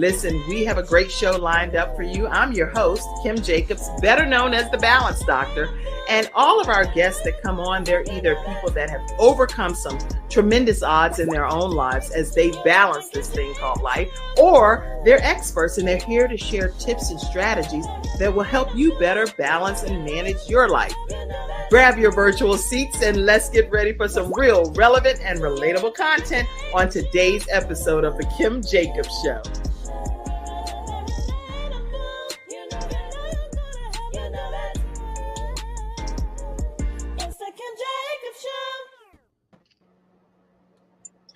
Listen, we have a great show lined up for you. I'm your host, Kim Jacobs, better known as the Balance Doctor. And all of our guests that come on, they're either people that have overcome some tremendous odds in their own lives as they balance this thing called life, or they're experts and they're here to share tips and strategies that will help you better balance and manage your life. Grab your virtual seats and let's get ready for some real, relevant, and relatable content on today's episode of The Kim Jacobs Show.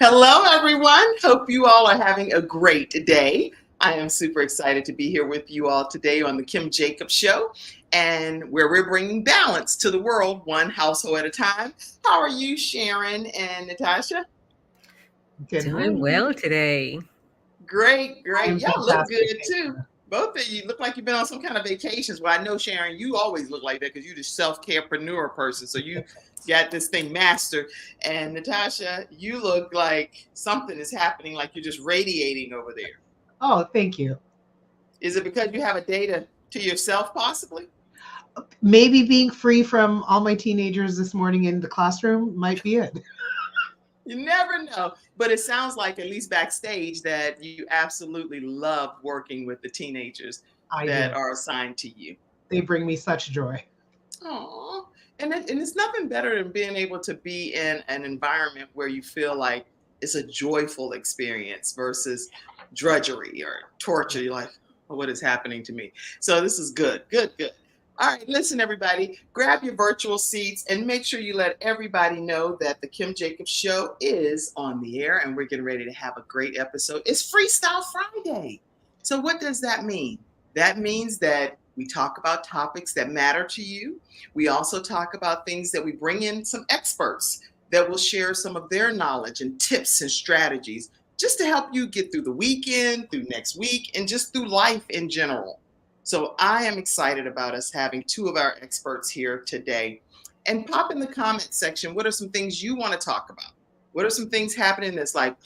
Hello, everyone. Hope you all are having a great day. I am super excited to be here with you all today on the Kim Jacobs Show, and where we're bringing balance to the world, one household at a time. How are you, Sharon and Natasha? Doing well today. Great. Y'all look good too. Both of you look like you've been on some kind of vacations. Well, I know, Sharon, you always look like that because you're the self-carepreneur person. So you got this thing mastered. And Natasha, you look like something is happening, like you're just radiating over there. Oh, thank you. Is it because you have a day to yourself, possibly? Maybe being free from all my teenagers this morning in the classroom might be it. You never know. But it sounds like, at least backstage, that you absolutely love working with the teenagers that are assigned to you. They bring me such joy. Oh, and it's nothing better than being able to be in an environment where you feel like it's a joyful experience versus drudgery or torture. You're like, oh, what is happening to me? So this is good. All right, listen, everybody, grab your virtual seats and make sure you let everybody know that the Kim Jacobs Show is on the air and we're getting ready to have a great episode. It's Freestyle Friday. So what does that mean? That means that we talk about topics that matter to you. We also talk about things that we bring in some experts that will share some of their knowledge and tips and strategies just to help you get through the weekend, through next week, and just through life in general. So I am excited about us having two of our experts here today. And pop in the comment section, what are some things you want to talk about? What are some things happening that's like,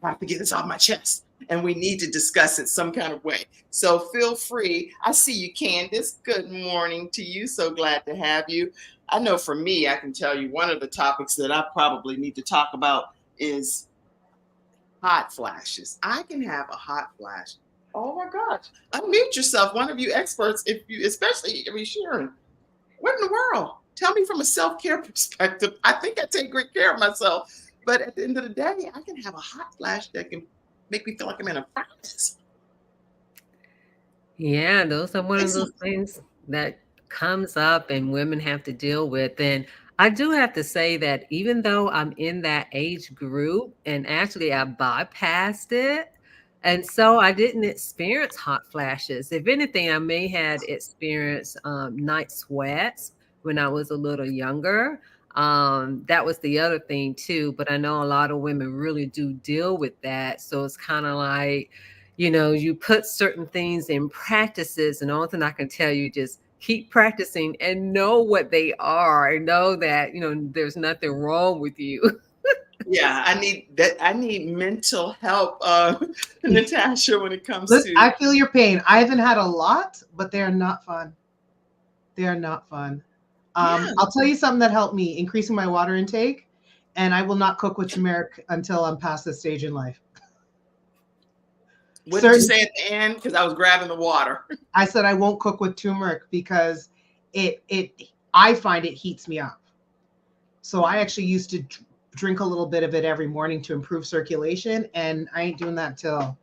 I have to get this off my chest and we need to discuss it some kind of way. So feel free. I see you, Candace. Good morning to you. So glad to have you. I know for me, I can tell you one of the topics that I probably need to talk about is hot flashes. I can have a hot flash. Oh my gosh. Unmute yourself, one of you experts, especially Sharon. What in the world? Tell me from a self-care perspective. I think I take great care of myself. But at the end of the day, I can have a hot flash that can make me feel like I'm in a furnace. Yeah, those are one of those things that comes up and women have to deal with. And I do have to say that even though I'm in that age group, and actually I bypassed it, and so I didn't experience hot flashes. If anything, I may have experienced night sweats when I was a little younger. That was the other thing too. But I know a lot of women really do deal with that. So it's kind of like, you put certain things in practices, and the only thing I can tell you, just keep practicing and know what they are, and know that, there's nothing wrong with you. Yeah, I need mental help, Natasha, when it comes to. I feel your pain. I haven't had a lot, but they are not fun. They are not fun. I'll tell you something that helped me, increasing my water intake, and I will not cook with turmeric until I'm past this stage in life. What did you say at the end? Because I was grabbing the water. I said I won't cook with turmeric because I find it heats me up. So I actually used to drink a little bit of it every morning to improve circulation, and I ain't doing that till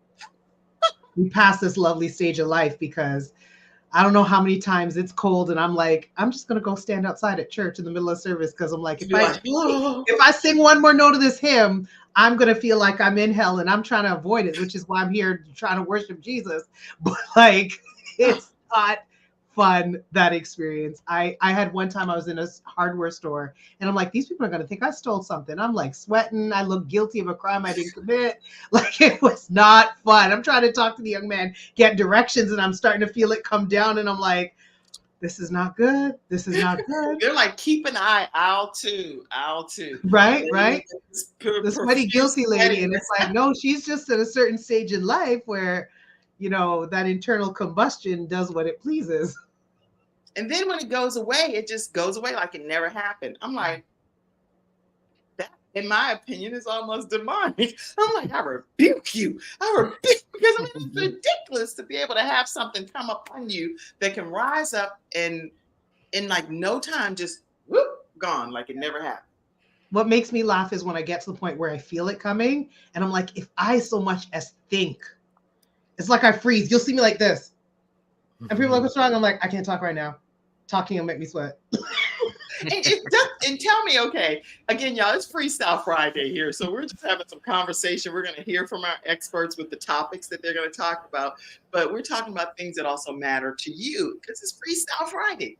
we pass this lovely stage of life, because I don't know how many times it's cold and I'm like, I'm just gonna go stand outside at church in the middle of service, because I'm like, if I sing one more note of this hymn, I'm gonna feel like I'm in hell, and I'm trying to avoid it, which is why I'm here trying to worship Jesus. But like, it's not fun, that experience. I had one time I was in a hardware store and I'm like, these people are going to think I stole something. I'm like sweating. I look guilty of a crime I didn't commit. Like, it was not fun. I'm trying to talk to the young man, get directions, and I'm starting to feel it come down, and I'm like, this is not good. This is not good. They're like, keep an eye, aisle two. Right. The sweaty, guilty lady. And it's like, no, she's just at a certain stage in life where that internal combustion does what it pleases. And then when it goes away, it just goes away like it never happened. I'm like, that, in my opinion, is almost demonic. I'm like, I rebuke you. I rebuke, because I mean, it's ridiculous to be able to have something come upon you that can rise up and in like no time, just whoop, gone, like it never happened. What makes me laugh is when I get to the point where I feel it coming and I'm like, if I so much as think, it's like I freeze. You'll see me like this. And people are like, what's wrong? I'm like, I can't talk right now. Talking will make me sweat. And tell me, okay, again, y'all, it's Freestyle Friday here. So we're just having some conversation. We're going to hear from our experts with the topics that they're going to talk about. But we're talking about things that also matter to you because it's Freestyle Friday.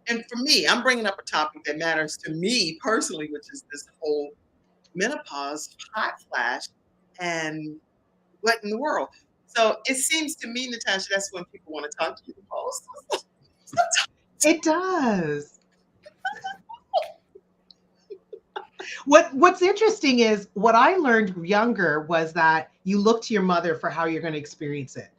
And for me, I'm bringing up a topic that matters to me personally, which is this whole menopause, hot flash, and what in the world. So it seems to me, Natasha, that's when people want to talk to you the most. It does. What's interesting is what I learned younger was that you look to your mother for how you're going to experience it.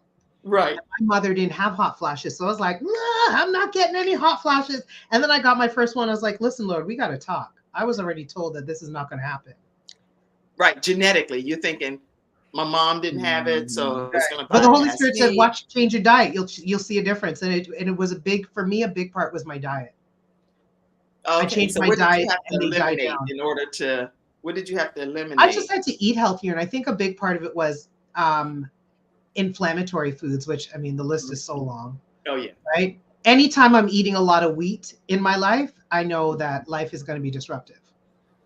Right. My mother didn't have hot flashes. So I was like, nah, I'm not getting any hot flashes. And then I got my first one. I was like, listen, Lord, we got to talk. I was already told that this is not going to happen. Right. Genetically, you're thinking my mom didn't have it, so it's going to. But the Holy Spirit said, watch, change your diet. You'll see a difference. And it was a big part was my diet. Okay. I changed so my what diet did you have to and they died eliminate down. in order to, what did you have to eliminate? I just had to eat healthier. And I think a big part of it was inflammatory foods, which, I mean, the list is so long. Oh, yeah. Right? Anytime I'm eating a lot of wheat in my life, I know that life is going to be disruptive.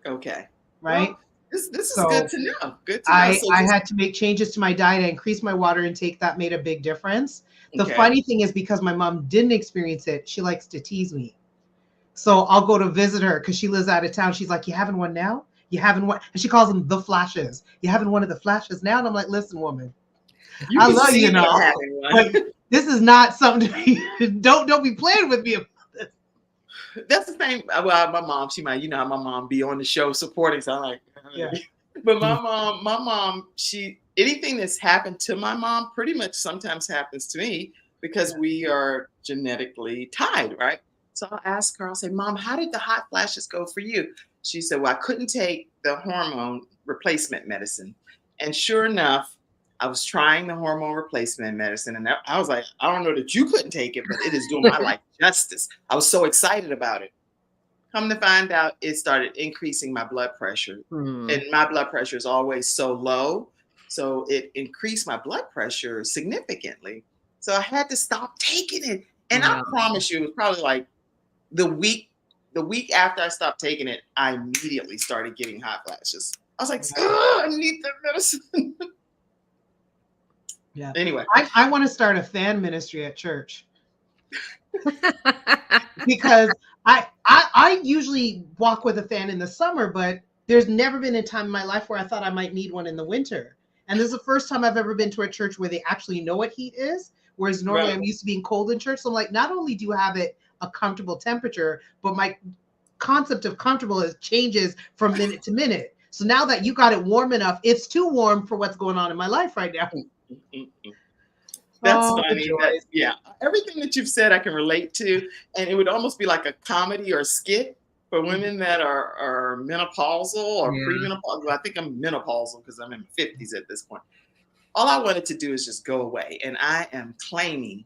Okay. Right? Well, this is good to know. Good to know. I had to make changes to my diet. I increased my water intake. That made a big difference. The funny thing is, because my mom didn't experience it, she likes to tease me. So I'll go to visit her because she lives out of town. She's like, you having one now? You having one? And she calls them the flashes. You having one of the flashes now? And I'm like, listen, woman, I love you now. But this is not something to be, don't be playing with me about this. That's the thing. Well, my mom, she might, how my mom be on the show supporting. So I'm like, yeah. But my mom, anything that's happened to my mom pretty much sometimes happens to me because we are genetically tied, right? So I'll ask her, I'll say, Mom, how did the hot flashes go for you? She said, well, I couldn't take the hormone replacement medicine. And sure enough, I was trying the hormone replacement medicine. And I was like, I don't know that you couldn't take it, but it is doing my life justice. I was so excited about it. Come to find out, it started increasing my blood pressure. And my blood pressure is always so low. So it increased my blood pressure significantly. So I had to stop taking it. And I promise you, it was probably like the week after I stopped taking it, I immediately started getting hot flashes. I was like, I need that medicine. Yeah. Anyway. I want to start a fan ministry at church. Because I usually walk with a fan in the summer, but there's never been a time in my life where I thought I might need one in the winter. And this is the first time I've ever been to a church where they actually know what heat is. Whereas normally I'm used to being cold in church. So I'm like, not only do you have it a comfortable temperature, but my concept of comfortable changes from minute to minute. So now that you got it warm enough, it's too warm for what's going on in my life right now. That's funny. Yeah. Everything that you've said I can relate to. And it would almost be like a comedy or a skit for women that are menopausal or premenopausal. Well, I think I'm menopausal because I'm in my 50s at this point. All I wanted to do is just go away. And I'm claiming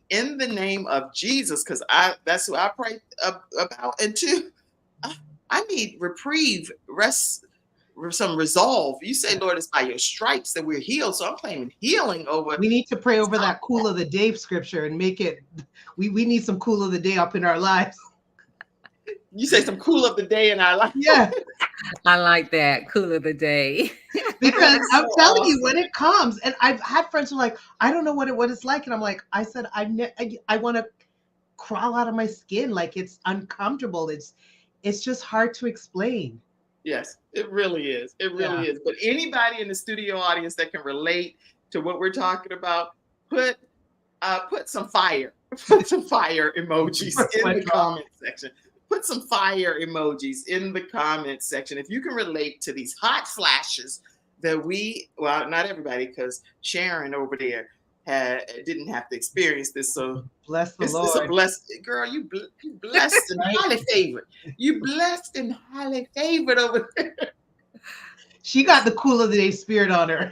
in the name of Jesus, because that's who I pray about. And two, I need reprieve, rest, some resolve. You say, Lord, it's by your stripes that we're healed. So I'm claiming healing over. We need to pray over that cool of the day scripture and make it, we need some cool of the day up in our lives. You say some cool of the day in our life. Yeah. I like that. Cool of the day. Because I'm telling you, when it comes, and I've had friends who are like, I don't know what it's like. And I'm like, I said, I want to crawl out of my skin. Like, it's uncomfortable. It's just hard to explain. Yes, it really is. It really is. But anybody in the studio audience that can relate to what we're talking about, put some fire. Put some fire emojis in the comment section. Put some fire emojis in the comment section. If you can relate to these hot flashes that well, not everybody, because Sharon over there didn't have to experience this. So Bless the it's a Lord. blessed girl. You blessed and Right? highly favored. You blessed and highly favored over there. She got the cool of the day spirit on her.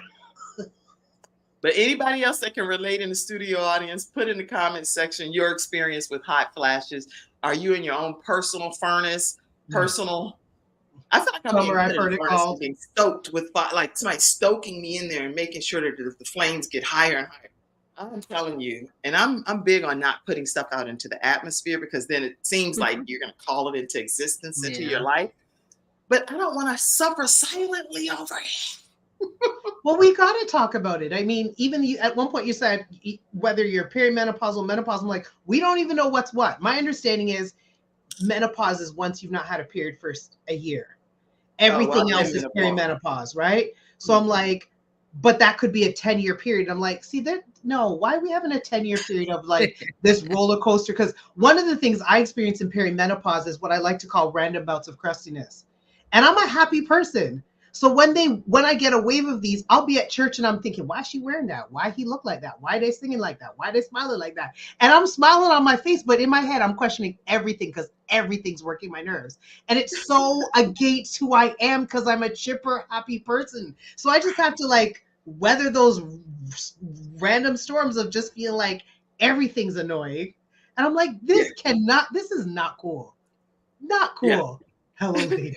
But anybody else that can relate in the studio audience, put in the comments section your experience with hot flashes. Are you in your own personal furnace? Personal. I feel like I'm being Summer, I've put in heard a it furnace and called. being stoked with like somebody stoking me in there and making sure that the flames get higher and higher. I'm telling you, and I'm big on not putting stuff out into the atmosphere, because then it seems like you're going to call it into existence, into your life. But I don't want to suffer silently over it. Well, we got to talk about it. I mean, even at one point you said whether you're perimenopausal, menopause, I'm like, we don't even know what's what. My understanding is menopause is once you've not had a period for a year. Everything else is perimenopause, right? So I'm like, but that could be a 10-year period. I'm like, see that? No, why are we having a 10-year period of like this roller coaster? Because one of the things I experience in perimenopause is what I like to call random bouts of crustiness. And I'm a happy person. So when I get a wave of these, I'll be at church and I'm thinking, why is she wearing that? Why he look like that? Why are they singing like that? Why are they smiling like that? And I'm smiling on my face, but in my head, I'm questioning everything because everything's working my nerves. And it's so against who I am because I'm a chipper, happy person. So I just have to like weather those random storms of just feeling like everything's annoying. And I'm like, this is not cool. Not cool. Yeah. Hello, lady.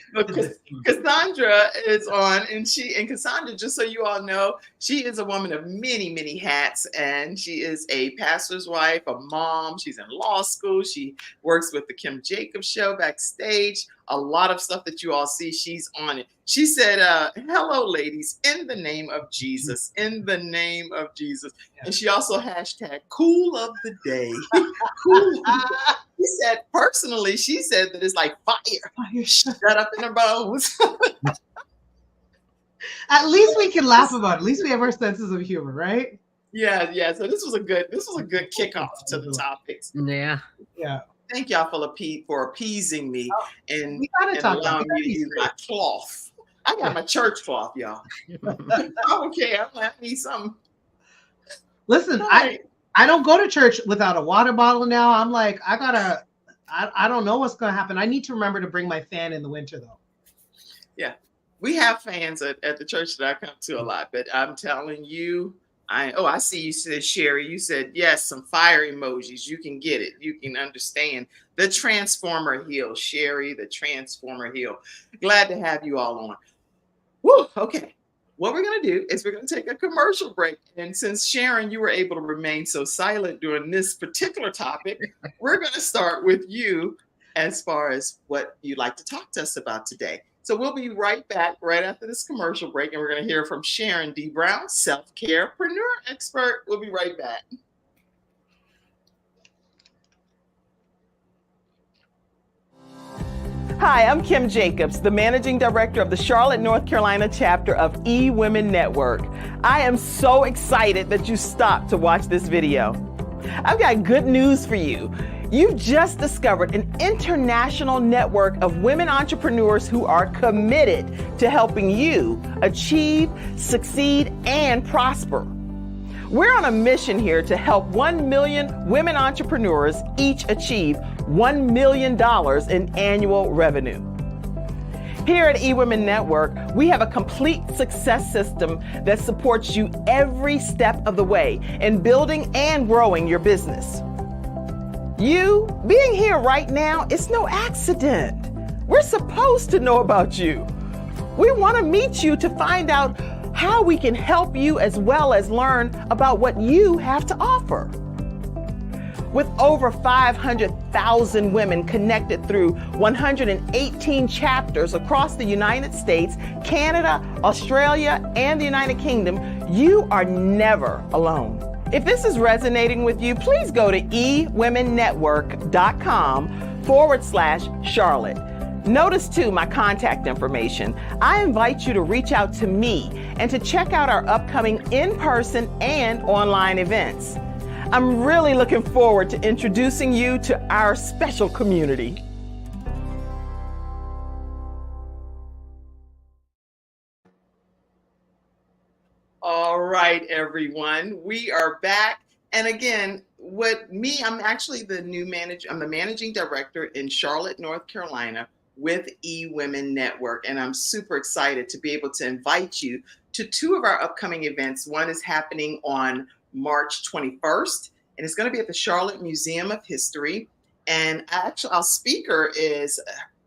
Cassandra is on, and Cassandra, just so you all know, she is a woman of many, many hats, and she is a pastor's wife, a mom. She's in law school. She works with the Kim Jacobs show backstage. A lot of stuff that you all see, she's on it. She said, hello, ladies, in the name of Jesus, in the name of Jesus. Yeah. And she also hashtag cool of the day. Cool. She said, personally, she said that it's like fire. Shut up in her bones. At least we can laugh about it. At least we have our senses of humor, right? Yeah. So this was a good kickoff to the topics. Yeah. Thank y'all for appeasing me and allowing me to use my cloth. I got my church cloth, y'all. Okay, I need something. Listen, I don't go to church without a water bottle now. I'm like, I don't know what's going to happen. I need to remember to bring my fan in the winter, though. Yeah, we have fans at the church that I come to a lot, but I'm telling you, I see you said, Sherry, you said, yes, some fire emojis. You can get it. You can understand the Transformer Hill, Sherry, the Transformer Hill. Glad to have you all on. Woo, okay. What we're going to do is we're going to take a commercial break. And since Sharon, you were able to remain so silent during this particular topic, we're going to start with you as far as what you'd like to talk to us about today. So we'll be right back right after this commercial break, and we're going to hear from Sharon D. Brown, Self-Carepreneur Expert. We'll be right back. Hi, I'm Kim Jacobs, the Managing Director of the Charlotte, North Carolina chapter of eWomen Network. I am so excited that you stopped to watch this video. I've got good news for you. You've just discovered an international network of women entrepreneurs who are committed to helping you achieve, succeed, and prosper. We're on a mission here to help 1 million women entrepreneurs each achieve $1 million in annual revenue. Here at eWomen Network, we have a complete success system that supports you every step of the way in building and growing your business. You being here right now is no accident. We're supposed to know about you. We want to meet you to find out how we can help you as well as learn about what you have to offer. With over 500,000 women connected through 118 chapters across the United States, Canada, Australia, and the United Kingdom, you are never alone. If this is resonating with you, please go to ewomennetwork.com/Charlotte. Notice too my contact information. I invite you to reach out to me and to check out our upcoming in-person and online events. I'm really looking forward to introducing you to our special community. right, everyone. We are back. And again, I'm actually the new manager. I'm the managing director in Charlotte, North Carolina with eWomen Network. And I'm super excited to be able to invite you to two of our upcoming events. One is happening on March 21st, and it's going to be at the Charlotte Museum of History. And actually, our speaker is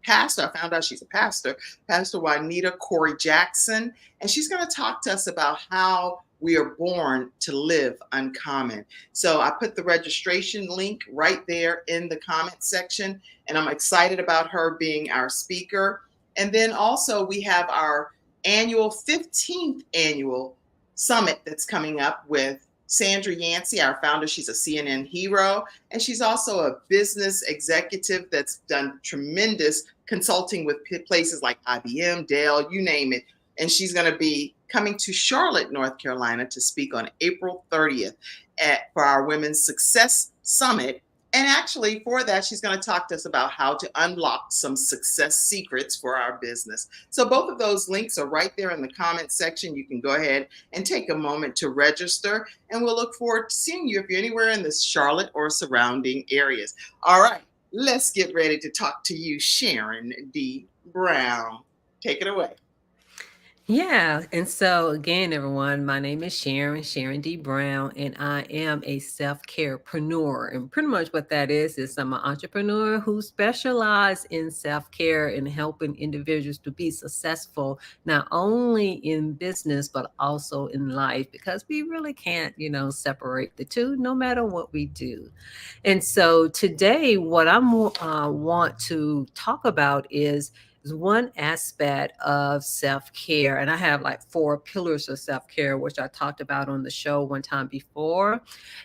pastor. I found out she's a pastor, Pastor Juanita Corey Jackson. And she's going to talk to us about how we are born to live uncommon. So I put the registration link right there in the comment section, and I'm excited about her being our speaker. And then also we have our 15th annual summit that's coming up with Sandra Yancey, our founder. She's a CNN hero, and she's also a business executive that's done tremendous consulting with places like IBM, Dell, you name it. And she's going to be coming to Charlotte, North Carolina to speak on April 30th for our Women's Success Summit. And actually for that, she's going to talk to us about how to unlock some success secrets for our business. So both of those links are right there in the comment section. You can go ahead and take a moment to register, and we'll look forward to seeing you if you're anywhere in this Charlotte or surrounding areas. All right, let's get ready to talk to you, Sharon D. Brown. Take it away. Yeah. And so again, everyone, my name is Sharon D. Brown, and I am a self-carepreneur. And pretty much what that is I'm an entrepreneur who specializes in self-care and helping individuals to be successful, not only in business, but also in life, because we really can't, separate the two, no matter what we do. And so today, what I want to talk about is one aspect of self-care. And I have like 4 pillars of self-care, which I talked about on the show one time before.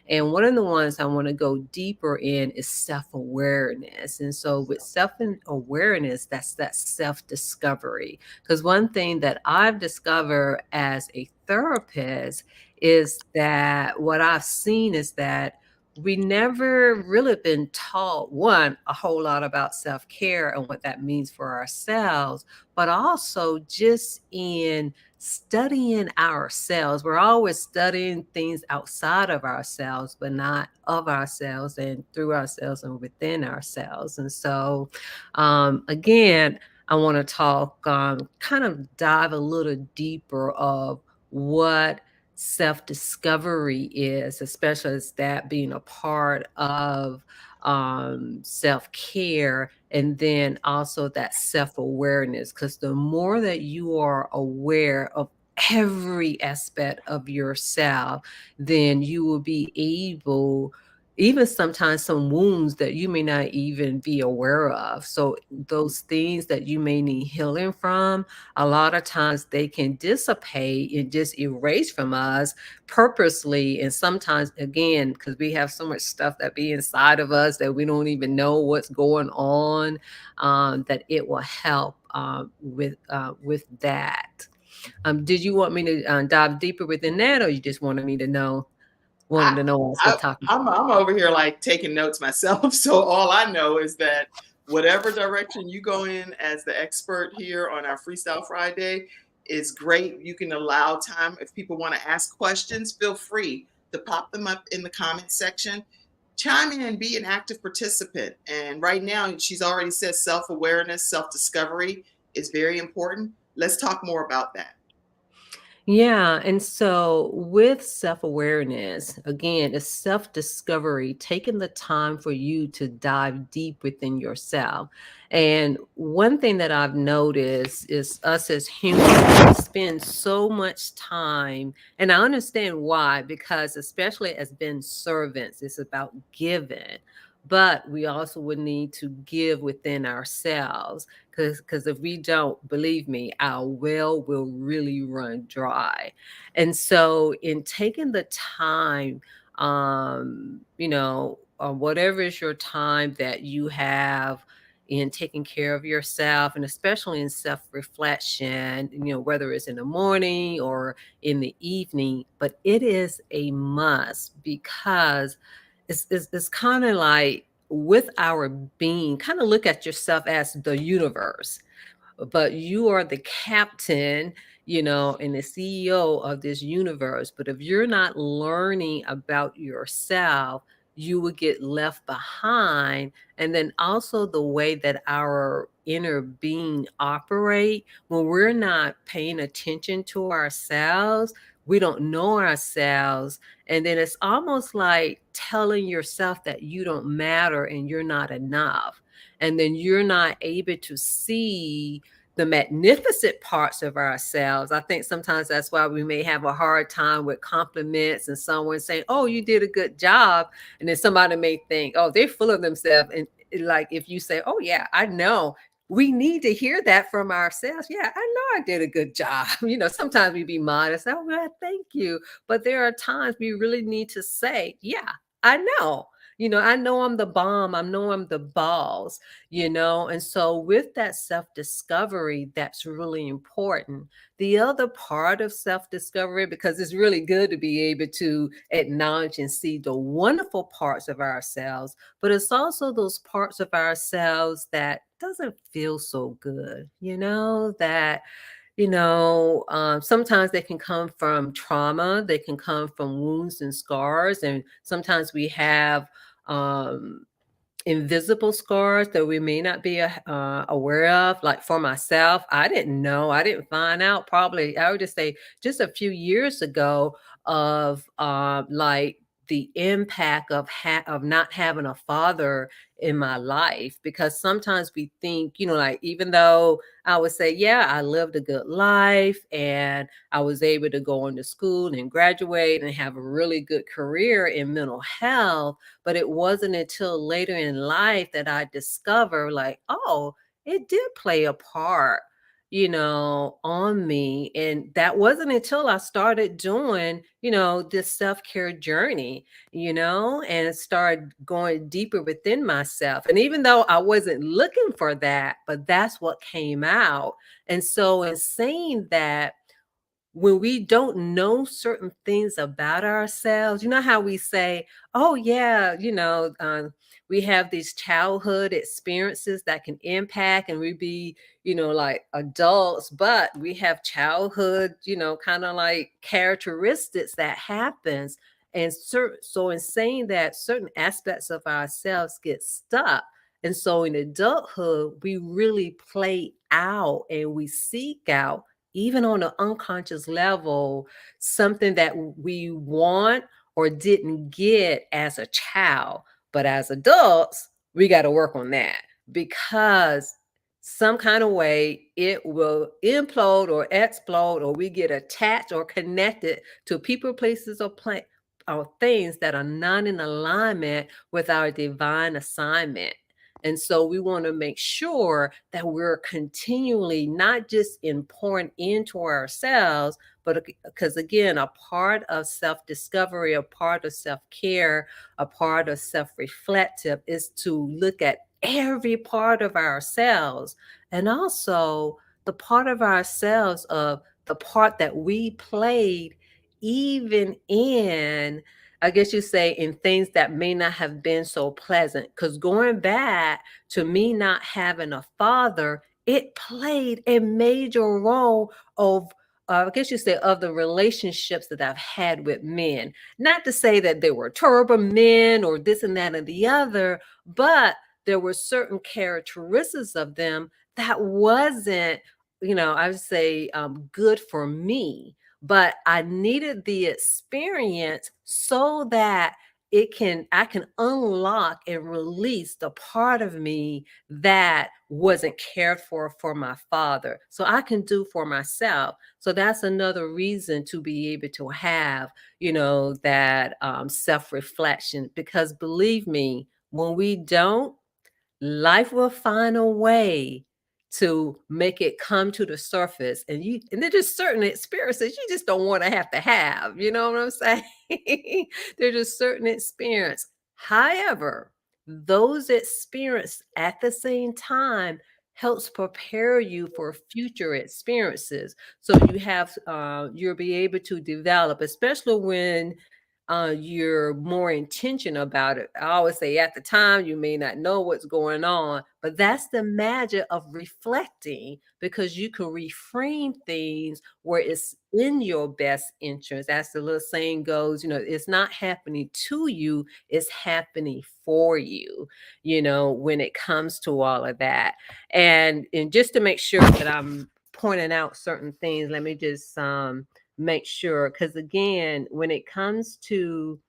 And one of the ones I want to go deeper in is self-awareness. And so with self-awareness, that's that self-discovery. Because one thing that I've discovered as a therapist is that what I've seen is that we never really been taught, a whole lot about self-care and what that means for ourselves, but also just in studying ourselves. We're always studying things outside of ourselves, but not of ourselves and through ourselves and within ourselves. And so, again, I want to talk, kind of dive a little deeper of what self-discovery is, especially as that being a part of self-care, and then also that self-awareness, because the more that you are aware of every aspect of yourself, then you will be able, even sometimes some wounds that you may not even be aware of. So those things that you may need healing from, a lot of times they can dissipate and just erase from us purposely. And sometimes, again, because we have so much stuff that be inside of us that we don't even know what's going on, that it will help with that. Did you want me to dive deeper within that, or you just wanted me to know? Wanted to know what I was going to talk about. I'm over here like taking notes myself. So all I know is that whatever direction you go in as the expert here on our Freestyle Friday is great. You can allow time. If people want to ask questions, feel free to pop them up in the comment section. Chime in and be an active participant. And right now, she's already said self-awareness, self-discovery is very important. Let's talk more about that. Yeah. And so with self-awareness, again, it's self-discovery, taking the time for you to dive deep within yourself. And one thing that I've noticed is us as humans spend so much time, and I understand why, because especially as being servants, it's about giving. But we also would need to give within ourselves, because if we don't, believe me, our well will really run dry. And so in taking the time, whatever is your time that you have in taking care of yourself, and especially in self-reflection, whether it's in the morning or in the evening, but it is a must, because it's kind of like with our being, kind of look at yourself as the universe, but you are the captain. and the CEO of this universe. But if you're not learning about yourself, you will get left behind. And then also the way that our inner being operate, when we're not paying attention to ourselves, we don't know ourselves. And then it's almost like telling yourself that you don't matter and you're not enough. And then you're not able to see the magnificent parts of ourselves. I think sometimes that's why we may have a hard time with compliments and someone saying, "Oh, you did a good job." And then somebody may think, "Oh, they're full of themselves." And like if you say, "Oh, yeah, I know." We need to hear that from ourselves. Yeah, I know I did a good job. Sometimes we be modest. Oh, well, thank you. But there are times we really need to say, yeah, I know. I know I'm the bomb. I know I'm the boss, And so with that self-discovery, that's really important. The other part of self-discovery, because it's really good to be able to acknowledge and see the wonderful parts of ourselves, but it's also those parts of ourselves that doesn't feel so good, that sometimes they can come from trauma, they can come from wounds and scars, and sometimes we have um, invisible scars that we may not be aware of. Like for myself, I didn't know, I didn't find out probably, I would just say just a few years ago of like the impact of not having a father in my life. Because sometimes we think, like even though I would say, yeah, I lived a good life and I was able to go into school and graduate and have a really good career in mental health, but it wasn't until later in life that I discovered, like, oh, it did play a part, on me. And that wasn't until I started doing, this self-care journey, and started going deeper within myself. And even though I wasn't looking for that, but that's what came out. And so in saying that, when we don't know certain things about ourselves, you know how we say, oh, yeah, we have these childhood experiences that can impact and we be, like adults, but we have childhood, kind of like characteristics that happens. And so in saying that, certain aspects of ourselves get stuck. And so in adulthood, we really play out and we seek out, even on an unconscious level, something that we want or didn't get as a child. But as adults, we got to work on that, because some kind of way it will implode or explode, or we get attached or connected to people, places, or things that are not in alignment with our divine assignment. And so we want to make sure that we're continually not just pouring into ourselves, but because again, a part of self-discovery, a part of self-care, a part of self-reflective is to look at every part of ourselves, and also the part of ourselves of the part that we played, even in, I guess you say, in things that may not have been so pleasant. Because going back to me not having a father, it played a major role of, I guess you say, of the relationships that I've had with men. Not to say that they were terrible men or this and that and the other, but there were certain characteristics of them that wasn't, I would say, good for me. But I needed the experience so that I can unlock and release the part of me that wasn't cared for my father, so I can do for myself. So that's another reason to be able to have, that self-reflection, because believe me, when we don't, life will find a way to make it come to the surface. And there's just certain experiences you just don't want to have. You know what I'm saying? There's just certain experience. However, those experiences at the same time helps prepare you for future experiences. So you'll be able to develop, especially when you're more intentional about it. I always say at the time you may not know what's going on, but that's the magic of reflecting, because you can reframe things where it's in your best interest. As the little saying goes, it's not happening to you, it's happening for you, when it comes to all of that. And just to make sure that I'm pointing out certain things, let me just make sure, because again, when it comes to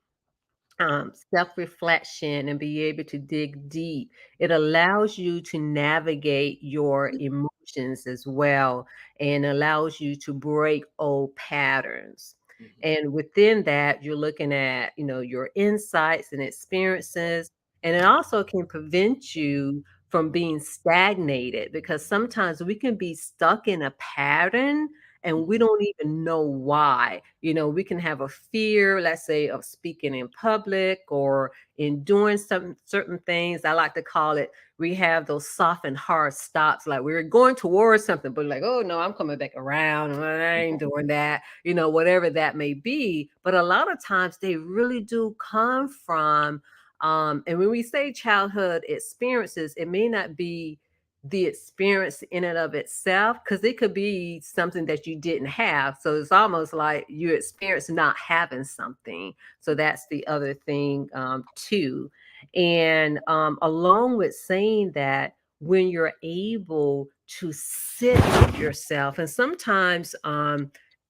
self-reflection and be able to dig deep, it allows you to navigate your emotions as well, and allows you to break old patterns. And within that, you're looking at, your insights and experiences, and it also can prevent you from being stagnated, because sometimes we can be stuck in a pattern and we don't even know why. We can have a fear, let's say, of speaking in public or in doing some certain things. I like to call it, we have those soft and hard stops. Like we're going towards something, but like, oh no, I'm coming back around. I ain't doing that, whatever that may be. But a lot of times they really do come from, and when we say childhood experiences, it may not be the experience in and of itself, because it could be something that you didn't have. So it's almost like you experience not having something. So that's the other thing, too. And along with saying that, when you're able to sit with yourself, and sometimes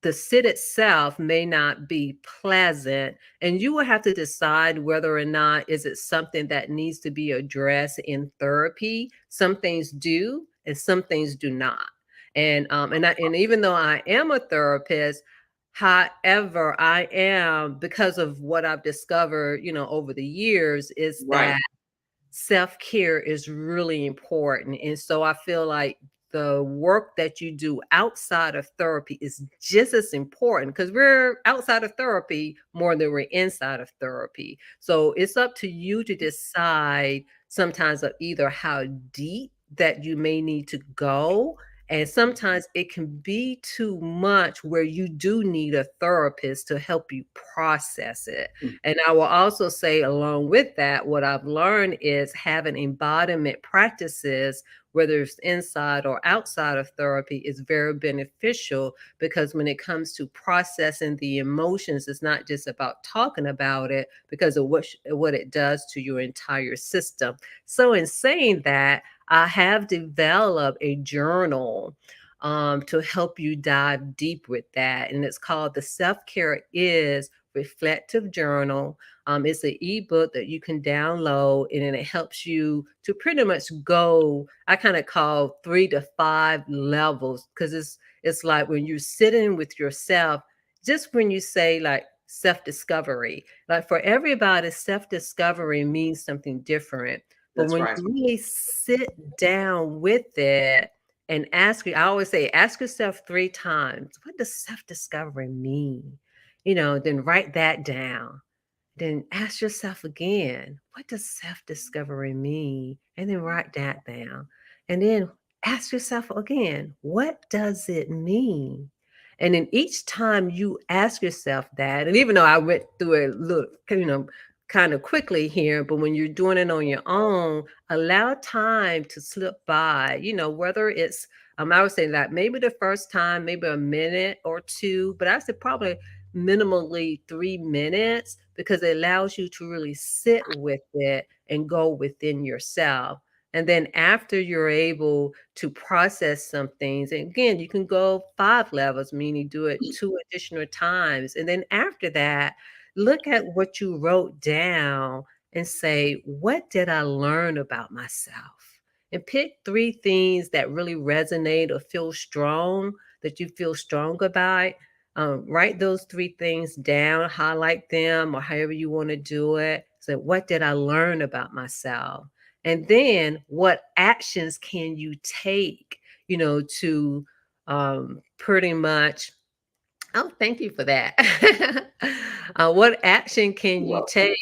the sit itself may not be pleasant, and you will have to decide whether or not is it something that needs to be addressed in therapy. Some things do, and some things do not. And even though I am a therapist, however, I am, because of what I've discovered, over the years, is Right. that self-care is really important. And so I feel like the work that you do outside of therapy is just as important, because we're outside of therapy more than we're inside of therapy. So it's up to you to decide sometimes of either how deep that you may need to go. And sometimes it can be too much where you do need a therapist to help you process it. And I will also say, along with that, what I've learned is having embodiment practices, whether it's inside or outside of therapy, is very beneficial, because when it comes to processing the emotions, it's not just about talking about it, because of what it does to your entire system. So in saying that, I have developed a journal to help you dive deep with that. And it's called the Self-Care is Reflective Journal. It's an ebook that you can download, and then it helps you to pretty much go, I kind of call 3 to 5 levels, because it's like when you're sitting with yourself, just when you say like self-discovery, like for everybody, self-discovery means something different. But That's when right. you really sit down with it and I always say, ask yourself 3 times, what does self-discovery mean? Then write that down. Then ask yourself again, what does self-discovery mean? And then write that down. And then ask yourself again, what does it mean? And then each time you ask yourself that, and even though I went through it a little, kind of quickly here, but when you're doing it on your own, allow time to slip by, whether it's, I would say that maybe the first time, maybe a minute or two, but I said probably minimally 3 minutes, because it allows you to really sit with it and go within yourself. And then after you're able to process some things, and again, you can go 5 levels, meaning do it 2 additional times. And then after that, look at what you wrote down and say, what did I learn about myself? And pick 3 things that really resonate or feel strong, that you feel strong about. Write those 3 things down, highlight them, or however you want to do it. So, what did I learn about myself? And then, what actions can you take, to pretty much, oh, thank you for that. What action can you Well, take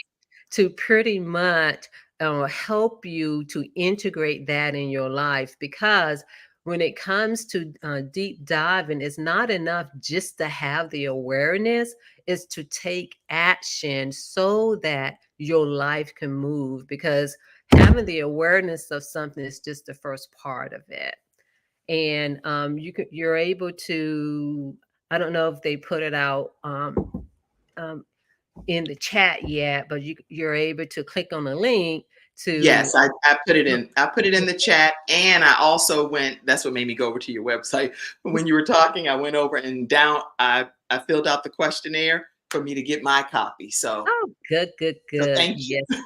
to pretty much help you to integrate that in your life? Because when it comes to deep diving, it's not enough just to have the awareness, it's to take action so that your life can move, because having the awareness of something is just the first part of it. And you're able to, I don't know if they put it out um, in the chat yet, but you're able to click on the link to Yes, I put it in. I put it in the chat, and I also went. That's what made me go over to your website. When you were talking, I went over and down. I filled out the questionnaire for me to get my copy. So, Oh, good, good, so good. thank you. Yes.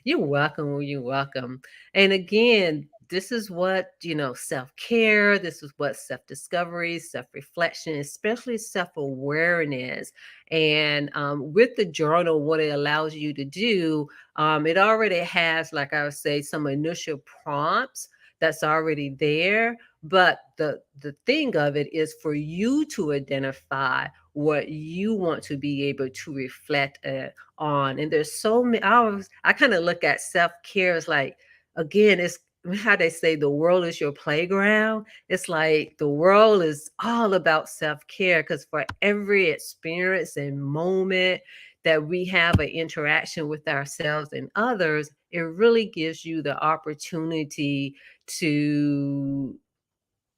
You're welcome. You're welcome. And again, this is what, self-care, this is what self-discovery, self-reflection, especially self-awareness. And with the journal, what it allows you to do, it already has, like I would say, some initial prompts that's already there. But the thing of it is for you to identify what you want to be able to reflect on. And there's so many, I kind of look at self-care as like, again, it's how they say the world is your playground. It's like the world is all about self-care, because for every experience and moment that we have an interaction with ourselves and others, it really gives you the opportunity to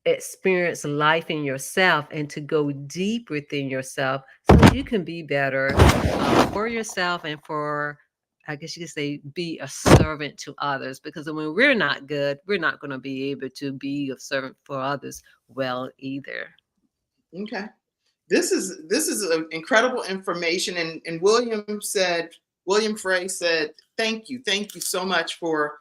experience life in yourself and to go deep within yourself so you can be better for yourself and for, I guess you could say, be a servant to others. Because when we're not good, we're not going to be able to be a servant for others well either. Okay. This is incredible information. And William Frey said, thank you so much for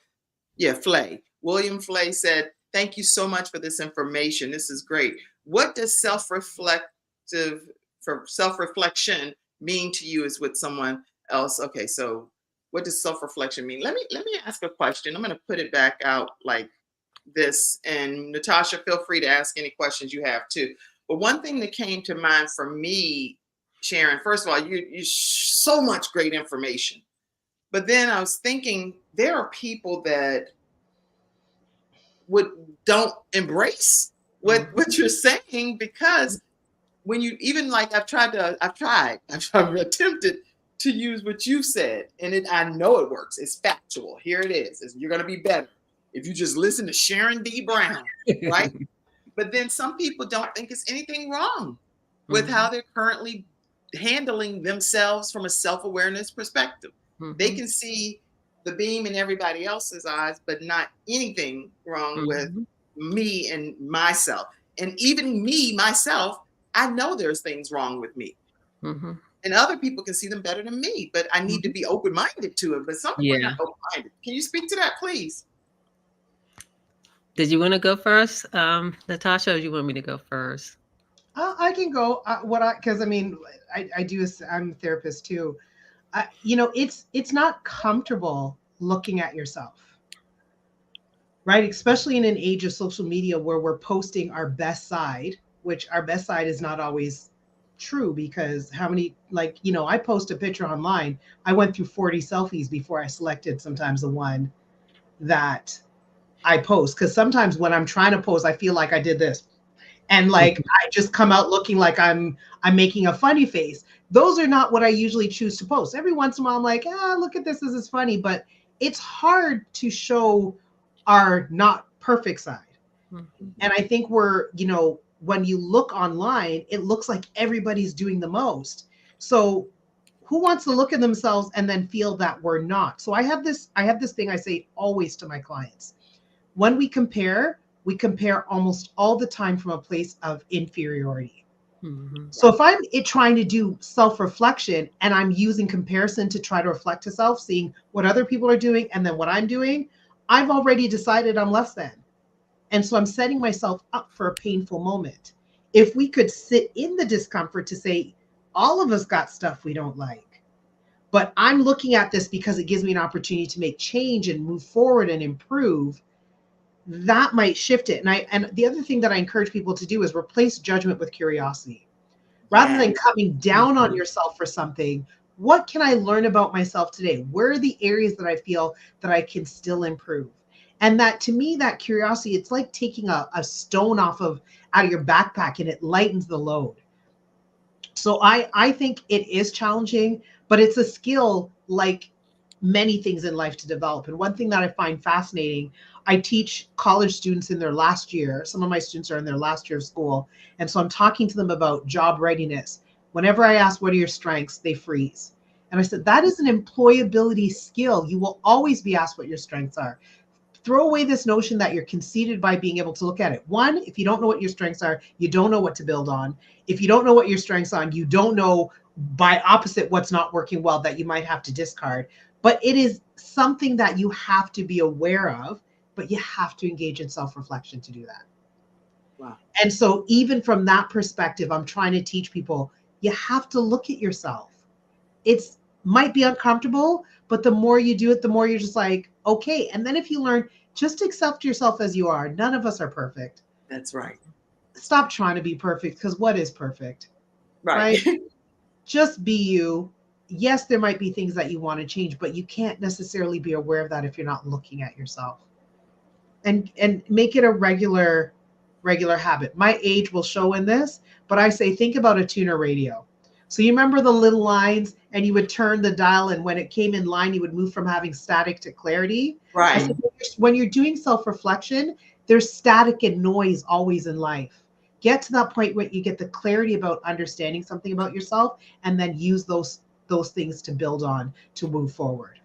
Flay. William Flay said, thank you so much for this information. This is great. What does self-reflection mean to you is with someone else? Okay, so what does self-reflection mean? Let me ask a question. I'm going to put it back out like this. And Natasha, feel free to ask any questions you have too. But one thing that came to mind for me, Sharon, first of all, you so much great information. But then I was thinking there are people that don't embrace what you're saying, because when you even like I've attempted to use what you said, and I know it works. It's factual. Here it is. You're going to be better if you just listen to Sharon D. Brown, right? But then some people don't think it's anything wrong with how they're currently handling themselves from a self-awareness perspective. They can see the beam in everybody else's eyes, but not anything wrong with me and myself. And even me, myself, I know there's things wrong with me. And other people can see them better than me, but I need to be open-minded to it. But some people are not open-minded. Can you speak to that, please? Did you want to go first, Natasha, or do you want me to go first? I can go. Because I mean, I do. I'm a therapist too. It's not comfortable looking at yourself, right? Especially in an age of social media where we're posting our best side, which our best side is not always true, because how many, I post a picture online. I went through 40 selfies before I selected sometimes the one that I post, because sometimes when I'm trying to post, I feel like I did this, and I just come out looking like I'm making a funny face. Those are not what I usually choose to post. Every once in a while, I'm like, look at this is funny, but it's hard to show our not perfect side. And I think when you look online, it looks like everybody's doing the most. So who wants to look at themselves and then feel that we're not? So I have this thing I say always to my clients. When we compare almost all the time from a place of inferiority. So if I'm trying to do self-reflection and I'm using comparison to try to reflect to self, seeing what other people are doing and then what I'm doing, I've already decided I'm less than. And so I'm setting myself up for a painful moment. If we could sit in the discomfort to say, all of us got stuff we don't like, but I'm looking at this because it gives me an opportunity to make change and move forward and improve, that might shift it. And the other thing that I encourage people to do is replace judgment with curiosity. Rather than coming down on yourself for something, what can I learn about myself today? Where are the areas that I feel that I can still improve? And that, to me, that curiosity, it's like taking a stone out of your backpack, and it lightens the load. So I think it is challenging, but it's a skill like many things in life to develop. And one thing that I find fascinating, I teach college students in their last year. Some of my students are in their last year of school. And so I'm talking to them about job readiness. Whenever I ask, what are your strengths? They freeze. And I said, that is an employability skill. You will always be asked what your strengths are. Throw away this notion that you're conceited by being able to look at it. One, if you don't know what your strengths are, you don't know what to build on. If you don't know what your strengths are, you don't know, by opposite, what's not working well that you might have to discard. But it is something that you have to be aware of, but you have to engage in self-reflection to do that. Wow. And so even from that perspective, I'm trying to teach people, you have to look at yourself. It's might be uncomfortable, but the more you do it, the more you're just like, okay. And then if you learn, just accept yourself as you are. None of us are perfect. That's right. Stop trying to be perfect, because what is perfect? Right. Just be you. Yes, there might be things that you want to change, but you can't necessarily be aware of that if you're not looking at yourself. And make it a regular habit. My age will show in this, but I say, think about a tuner radio. So you remember the little lines, and you would turn the dial, and when it came in line, you would move from having static to clarity. Right. I said, when you're doing self-reflection, there's static and noise always in life. Get to that point where you get the clarity about understanding something about yourself, and then use those things to build on to move forward.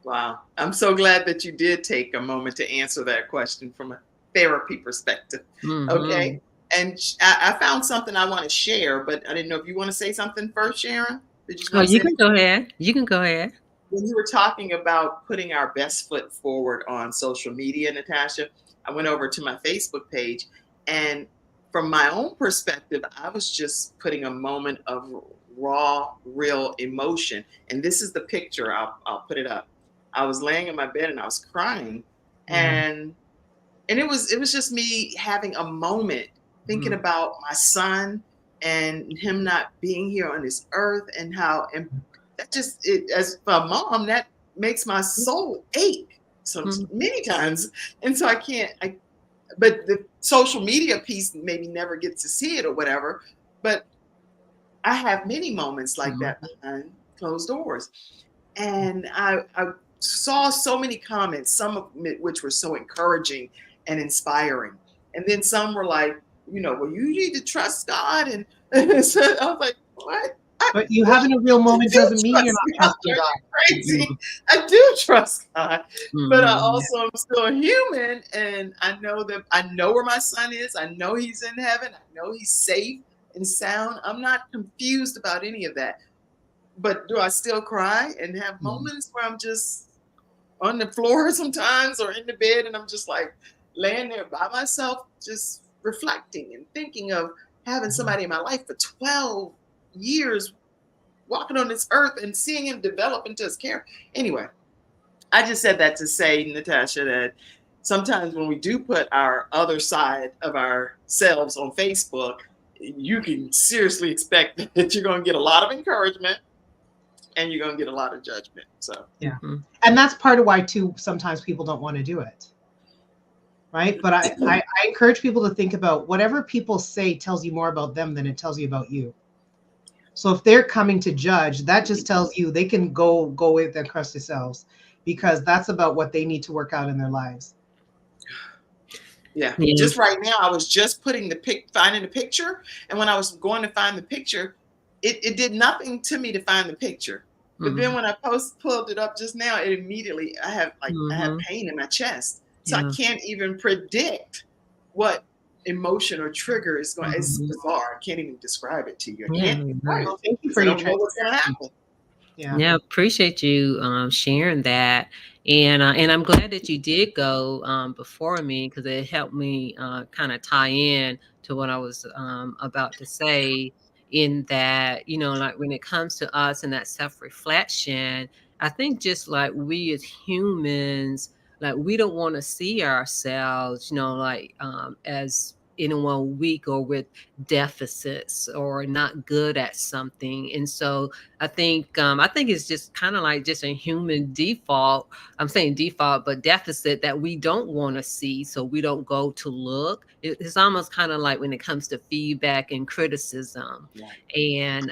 Wow. I'm so glad that you did take a moment to answer that question from a therapy perspective. Mhm. Okay. And I found something I want to share, but I didn't know if you want to say something first, Sharon. Did you just Oh, want to you say can go ahead. You can go ahead. when you were talking about putting our best foot forward on social media, Natasha, I went over to my Facebook page, and from my own perspective, I was just putting a moment of raw, real emotion. And this is the picture. I'll put it up. I was laying in my bed and I was crying, and it was just me having a moment thinking about my son and him not being here on this earth, and how, and that just, as a mom, that makes my soul ache so many times. And so but the social media piece maybe never get to see it or whatever, but I have many moments like that behind closed doors. And I saw so many comments, some of which were so encouraging and inspiring. And then some were like, well, you need to trust God. And so I was like, what? But you having a real moment doesn't mean you're not trusting God. Crazy. I do trust God, but I also am still a human, and I know where my son is. I know he's in heaven. I know he's safe and sound. I'm not confused about any of that. But do I still cry and have moments where I'm just on the floor sometimes, or in the bed, and I'm just like laying there by myself, just reflecting and thinking of having somebody in my life for 12 years walking on this earth and seeing him develop into his character. Anyway, I just said that to say, Natasha, that sometimes when we do put our other side of ourselves on Facebook, you can seriously expect that you're going to get a lot of encouragement and you're going to get a lot of judgment. So, yeah. And that's part of why, too, sometimes people don't want to do it. Right. But I encourage people to think about whatever people say tells you more about them than it tells you about you. So if they're coming to judge, that just tells you they can go with their crust themselves, because that's about what they need to work out in their lives. Yeah. Just right now, I was just finding the picture. And when I was going to find the picture, it did nothing to me to find the picture. But then when I pulled it up just now, it immediately, I have pain in my chest. So I can't even predict what emotion or trigger is going. It's bizarre. I can't even describe it to you. I can't. Well, thank you for your know what's going to happen. Yeah, appreciate you sharing that, and I'm glad that you did go before me, because it helped me kind of tie in to what I was about to say. In that, like when it comes to us and that self-reflection, I think just like we as humans, like we don't want to see ourselves, like as anyone weak or with deficits or not good at something. And so I I think it's just kind of like just a human default. I'm saying default, but deficit that we don't want to see, so we don't go to look. It's almost kind of like when it comes to feedback and criticism. Right. And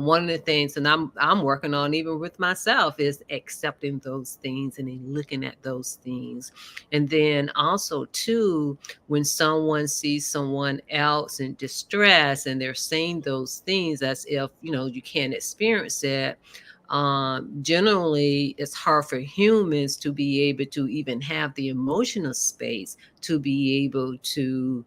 one of the things, and I'm working on even with myself, is accepting those things and then looking at those things. And then also too, when someone sees someone else in distress and they're saying those things as if, you can't experience it, generally it's hard for humans to be able to even have the emotional space to be able to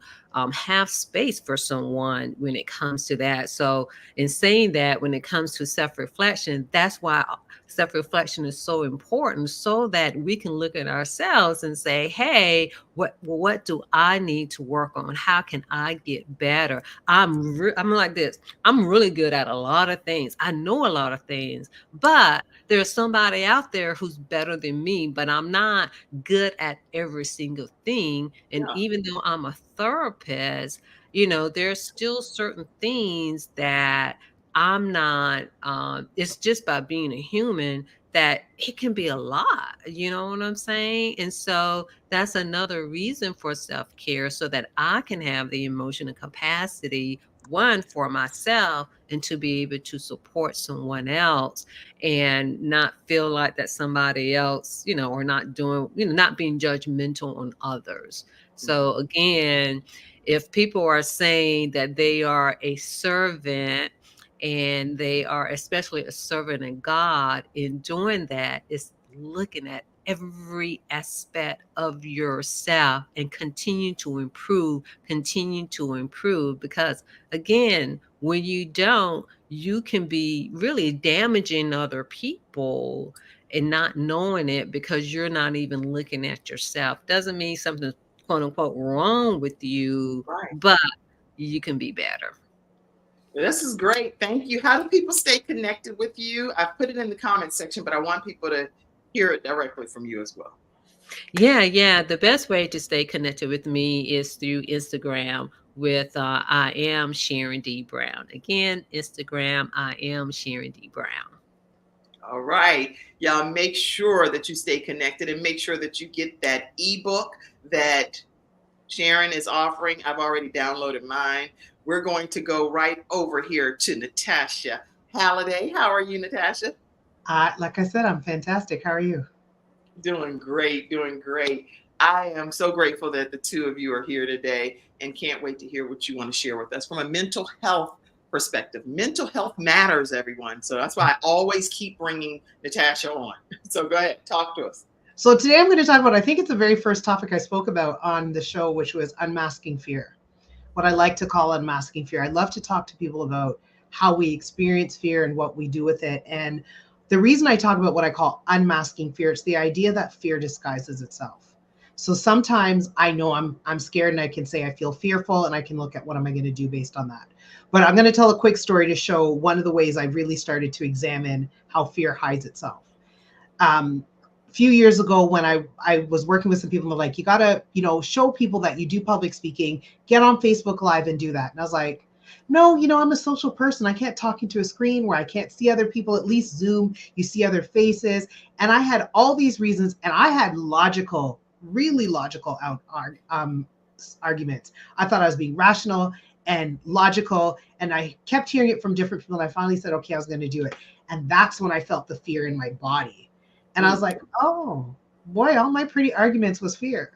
have space for someone when it comes to that. So in saying that, when it comes to self-reflection, that's why self-reflection is so important, so that we can look at ourselves and say, hey, what do I need to work on? How can I get better? I'm like this. I'm really good at a lot of things. I know a lot of things, but there's somebody out there who's better than me, but I'm not good at every single thing. And Yeah. even though I'm a therapist, there's still certain things that I'm not, it's just by being a human that it can be a lot, you know what I'm saying? And so that's another reason for self-care, so that I can have the emotional capacity, one, for myself, and to be able to support someone else and not feel like that somebody else, or not doing, not being judgmental on others. So again, if people are saying that they are a servant, and they are especially a servant of God, in doing that is looking at every aspect of yourself and continue to improve, because again, when you don't, you can be really damaging other people and not knowing it, because you're not even looking at yourself. Doesn't mean something's quote unquote wrong with you, Right. but you can be better. This is great. Thank you. How do people stay connected with you? I put it in the comment section, but I want people to hear it directly from you as well. Yeah. The best way to stay connected with me is through Instagram with I am Sharon D. Brown. Again, Instagram, I am Sharon D. Brown. All right. Y'all make sure that you stay connected and make sure that you get that ebook that Sharon is offering. I've already downloaded mine. We're going to go right over here to Natasha Halliday. How are you, Natasha? Like I said, I'm fantastic. How are you? Doing great, doing great. I am so grateful that the two of you are here today and can't wait to hear what you want to share with us from a mental health perspective. Mental health matters, everyone. So that's why I always keep bringing Natasha on. So go ahead, talk to us. So today I'm going to talk about, I think it's the very first topic I spoke about on the show, which was unmasking fear. What I like to call unmasking fear. I'd love to talk to people about how we experience fear and what we do with it. And the reason I talk about what I call unmasking fear, it's the idea that fear disguises itself. So sometimes I know I'm scared and I can say I feel fearful and I can look at what am I going to do based on that. But I'm going to tell a quick story to show one of the ways I really started to examine how fear hides itself. A few years ago when I was working with some people, they're like, you got to, show people that you do public speaking, get on Facebook Live and do that. And I was like, no, I'm a social person. I can't talk into a screen where I can't see other people. At least Zoom, you see other faces. And I had all these reasons, and I had really logical arguments. I thought I was being rational and logical, and I kept hearing it from different people. And I finally said, okay, I was going to do it. And that's when I felt the fear in my body. And I was like, oh boy, all my pretty arguments was fear.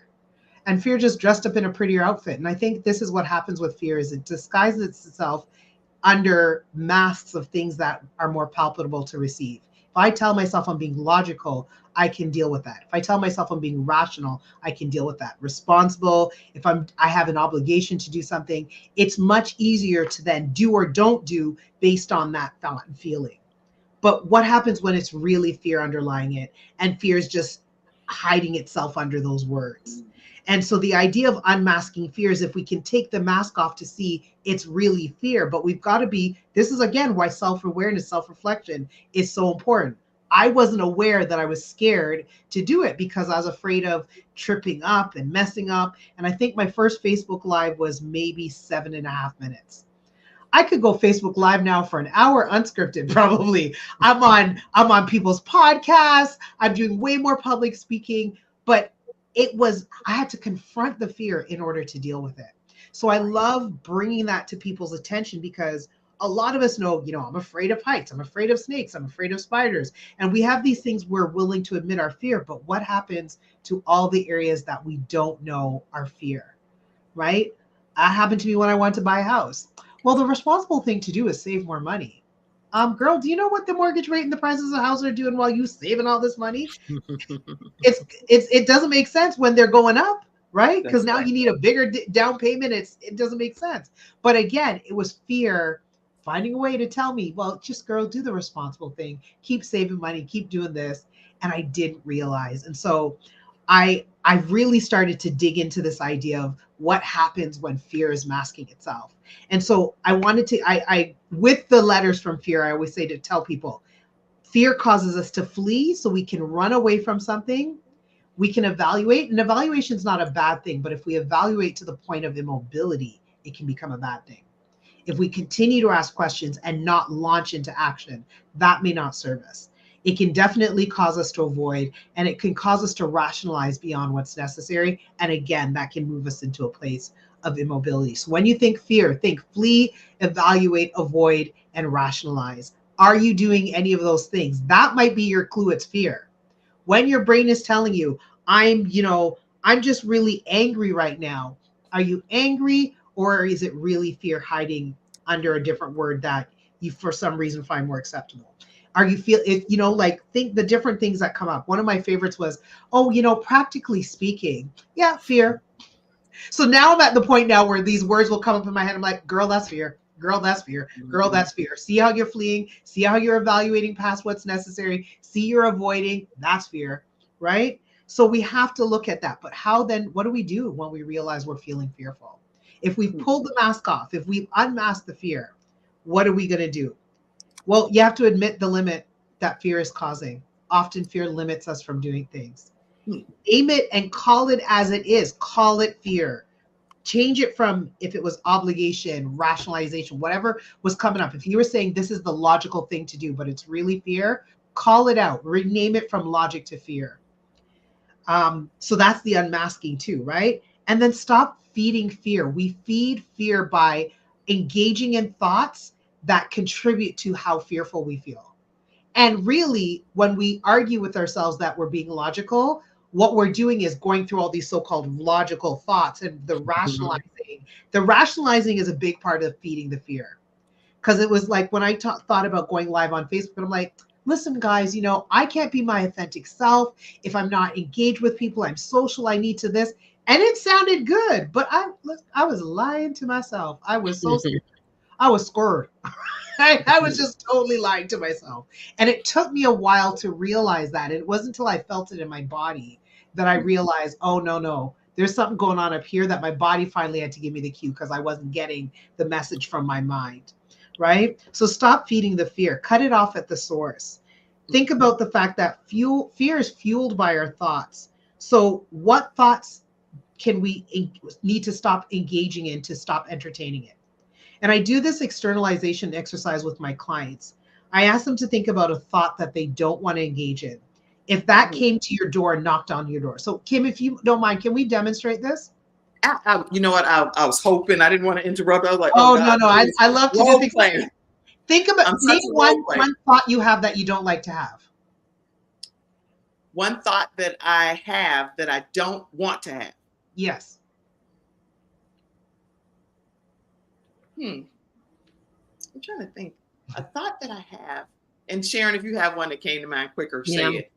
And fear just dressed up in a prettier outfit. And I think this is what happens with fear, is it disguises itself under masks of things that are more palpable to receive. If I tell myself I'm being logical, I can deal with that. If I tell myself I'm being rational, I can deal with that. Responsible, if I have an obligation to do something, it's much easier to then do or don't do based on that thought and feeling. But what happens when it's really fear underlying it, and fear is just hiding itself under those words? And so the idea of unmasking fear is if we can take the mask off to see it's really fear, but we've got to this is again why self-awareness, self-reflection is so important. I wasn't aware that I was scared to do it because I was afraid of tripping up and messing up. And I think my first Facebook Live was maybe 7.5 minutes. I could go Facebook Live now for an hour unscripted, probably. I'm on people's podcasts. I'm doing way more public speaking, but I had to confront the fear in order to deal with it. So I love bringing that to people's attention, because a lot of us know, I'm afraid of heights, I'm afraid of snakes, I'm afraid of spiders. And we have these things we're willing to admit our fear, but what happens to all the areas that we don't know our fear, right? That happened to me when I wanted to buy a house. Well, the responsible thing to do is save more money. Girl, do you know what the mortgage rate and the prices of houses are doing while you saving all this money? It doesn't make sense when they're going up, right? Because now you need a bigger down payment. It doesn't make sense. But again, it was fear finding a way to tell me, well, just girl, do the responsible thing. Keep saving money, keep doing this. And I didn't realize. And so I really started to dig into this idea of what happens when fear is masking itself. And so I wanted to, I with the letters from fear, I always say to tell people, fear causes us to flee so we can run away from something. We can evaluate, and evaluation is not a bad thing, but if we evaluate to the point of immobility, it can become a bad thing. If we continue to ask questions and not launch into action, that may not serve us. It can definitely cause us to avoid, and it can cause us to rationalize beyond what's necessary. And again, that can move us into a place of immobility. So when you think fear, think flee, evaluate, avoid, and rationalize. Are you doing any of those things? That might be your clue. It's fear. When your brain is telling you, I'm just really angry right now. Are you angry, or is it really fear hiding under a different word that you for some reason find more acceptable? Are you think the different things that come up. One of my favorites was, practically speaking, yeah, fear. So now I'm at the point now where these words will come up in my head. I'm like, girl, that's fear. Girl, that's fear. Girl, that's fear. See how you're fleeing. See how you're evaluating past what's necessary. See you're avoiding. That's fear, right? So we have to look at that. But how then, what do we do when we realize we're feeling fearful? If we've pulled the mask off, if we've unmasked the fear, what are we going to do? Well, you have to admit the limit that fear is causing. Often fear limits us from doing things. Name it and call it as it is. Call it fear. Change it from, if it was obligation, rationalization, whatever was coming up. If you were saying this is the logical thing to do, but it's really fear, call it out. Rename it from logic to fear. So that's the unmasking too, right? And then stop feeding fear. We feed fear by engaging in thoughts that contribute to how fearful we feel. And really, when we argue with ourselves that we're being logical, what we're doing is going through all these so-called logical thoughts and the rationalizing. Mm-hmm. The rationalizing is a big part of feeding the fear. Because it was like when I thought about going live on Facebook, I'm like, listen, guys, I can't be my authentic self if I'm not engaged with people. I'm social. I need to this. And it sounded good, but I was lying to myself. I was so scared. I was scared. I was just totally lying to myself. And it took me a while to realize that. It wasn't until I felt it in my body that I realized, oh, no, there's something going on up here that my body finally had to give me the cue because I wasn't getting the message from my mind, right? So stop feeding the fear. Cut it off at the source. Think about the fact that fear is fueled by our thoughts. So what thoughts can we need to stop engaging in to stop entertaining it? And I do this externalization exercise with my clients. I ask them to think about a thought that they don't want to engage in. If that came to your door and knocked on your door. So Kim, if you don't mind, can we demonstrate this? You know what? I was hoping. I didn't want to interrupt. I was like, oh no. I love to do things. Think about name one thought you have that you don't like to have. One thought that I have that I don't want to have. Yes. I'm trying to think. A thought that I have, and Sharon, if you have one that came to mind quicker, say it.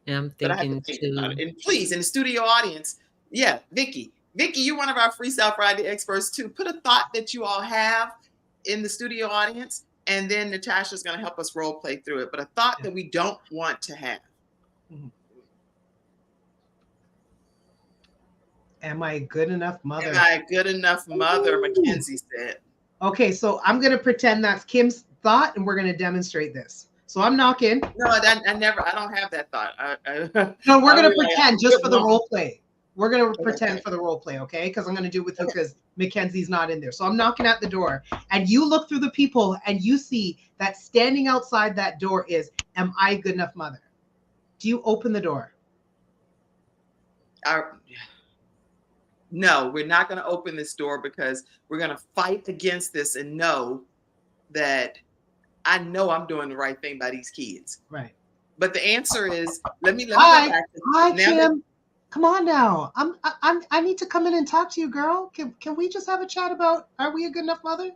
Yeah, I'm thinking too. And please, in the studio audience, Vicky, you're one of our Freestyle Friday experts too. Put a thought that you all have in the studio audience, and then Natasha's going to help us role play through it. But a thought that we don't want to have. Am I a good enough mother? Am I a good enough mother? Mackenzie said. Okay, so I'm going to pretend that's Kim's thought, and we're going to demonstrate this. So I'm knocking. No, I don't have that thought. No, we're going to pretend just for the role play. We're going to pretend for the role play, okay? Because I'm going to do it with you because Mackenzie's not in there. So I'm knocking at the door, and you look through the people and you see that standing outside that door is, am I a good enough mother? Do you open the door? No, we're not going to open this door because we're going to fight against this and know that I know I'm doing the right thing by these kids. Right. But the answer is, let me go Hi, back. Hi, Kim. Come on now. I need to come in and talk to you, girl. Can we just have a chat about, are we a good enough mother?